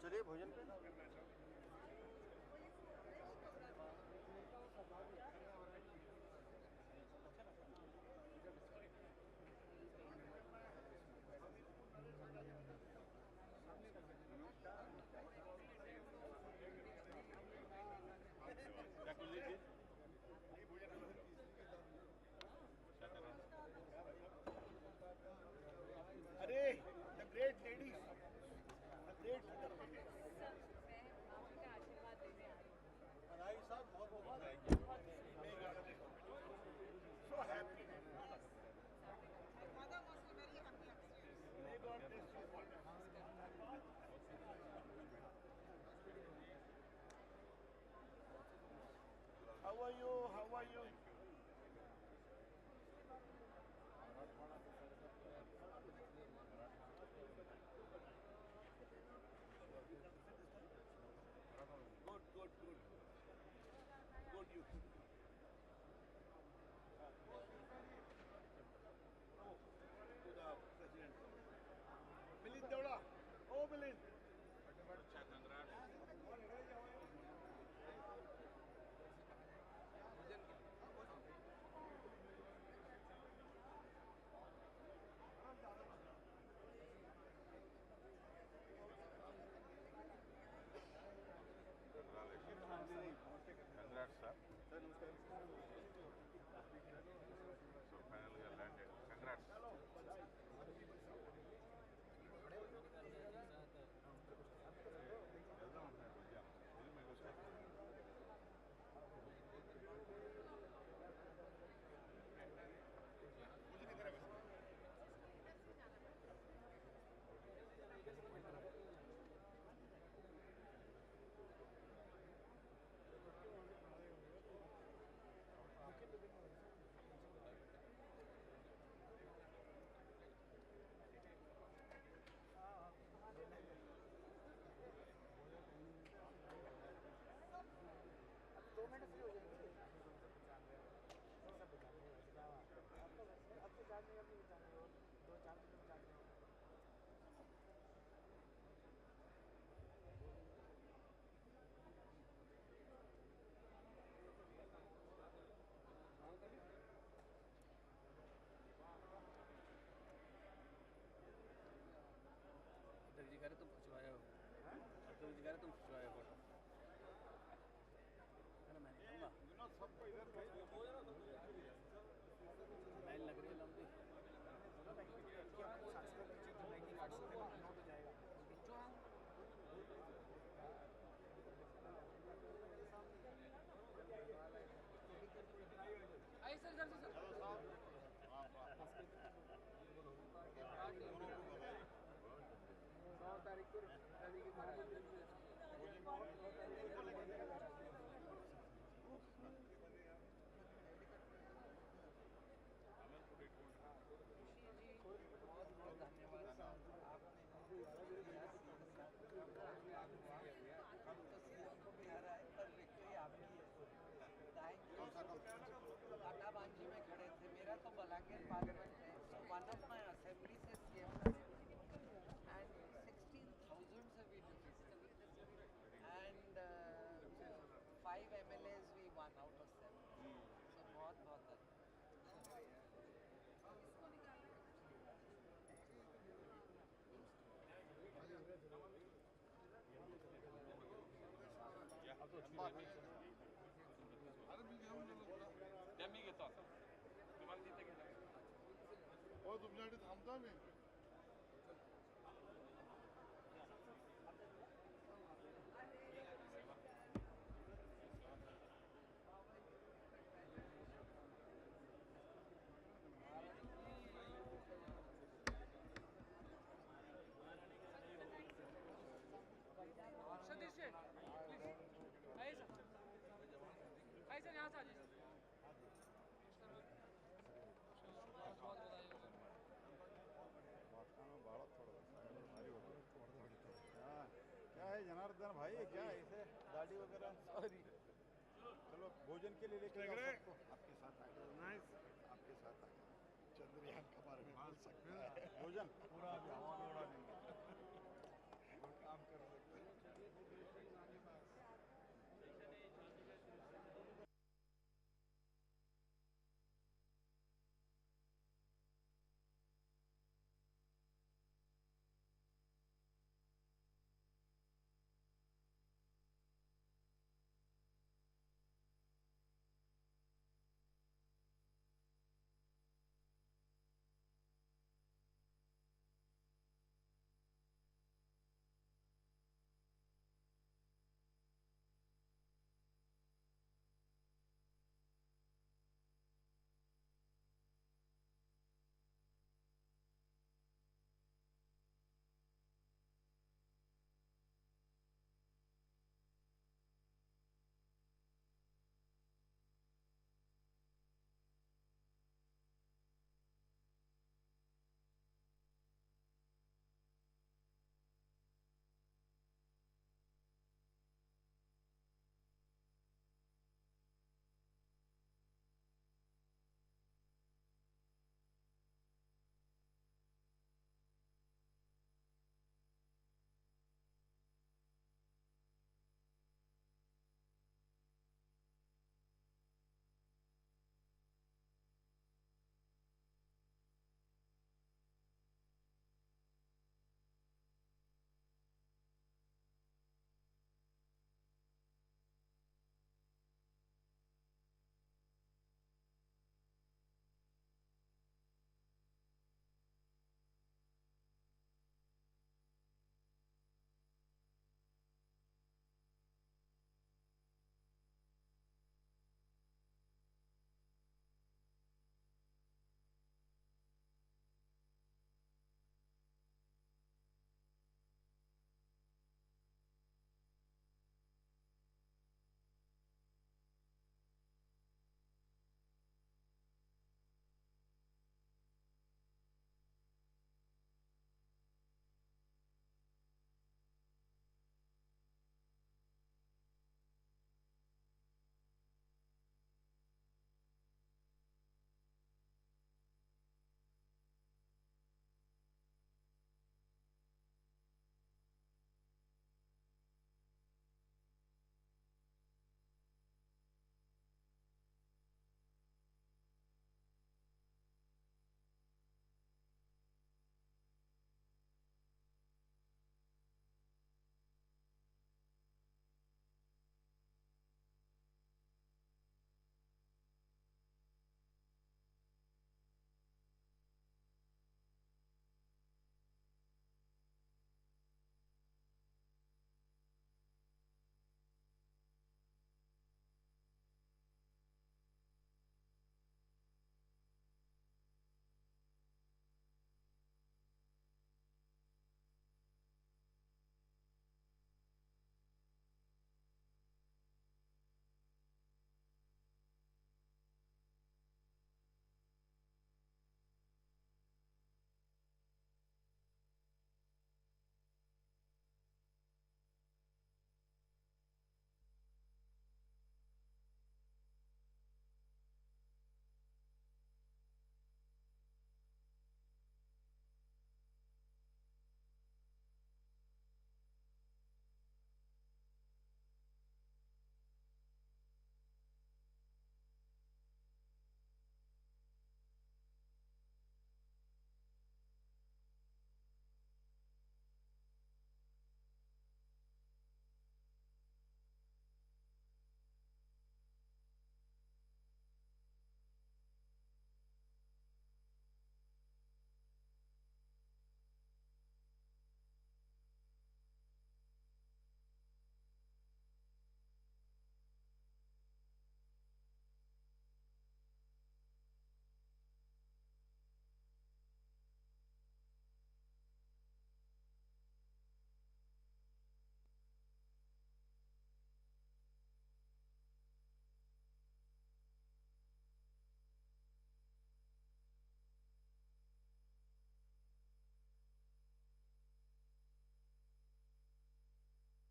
चलिए भोजन पे। अरे the great ladies, the great भाई साहब बहुत बहुत so happy. How are you? How are you? Good, good, good. Good, you. To the president. Milind Deola. Oh, Milind. Congrats, sir. Sir, namaskar. So finally you landed. Congrats. तुम खिंचवाए हो, तुम खिंचवाए photo. मैं दूंगा सबको इधर लाइन लग रही है लंबी। तारीख को Indian Parliament है. So one of my assemblies is CM and 16,000 से we defeated. And 5 MLAs we won out of 7. So बहुत अच्छा. तुमच्याकडे थांबतो आम्ही सतीश जी आइए सर यहाँ से आ जाइए बहुत बधाई हो क्या है जनार्दन भाई, क्या है इसे दाढ़ी वगैरह? सॉरी, चलो भोजन के लिए लेके जाओ सबको। आपके साथ आके चंद्रयान के बारे में बोल सकते हैं। भोजन पूरा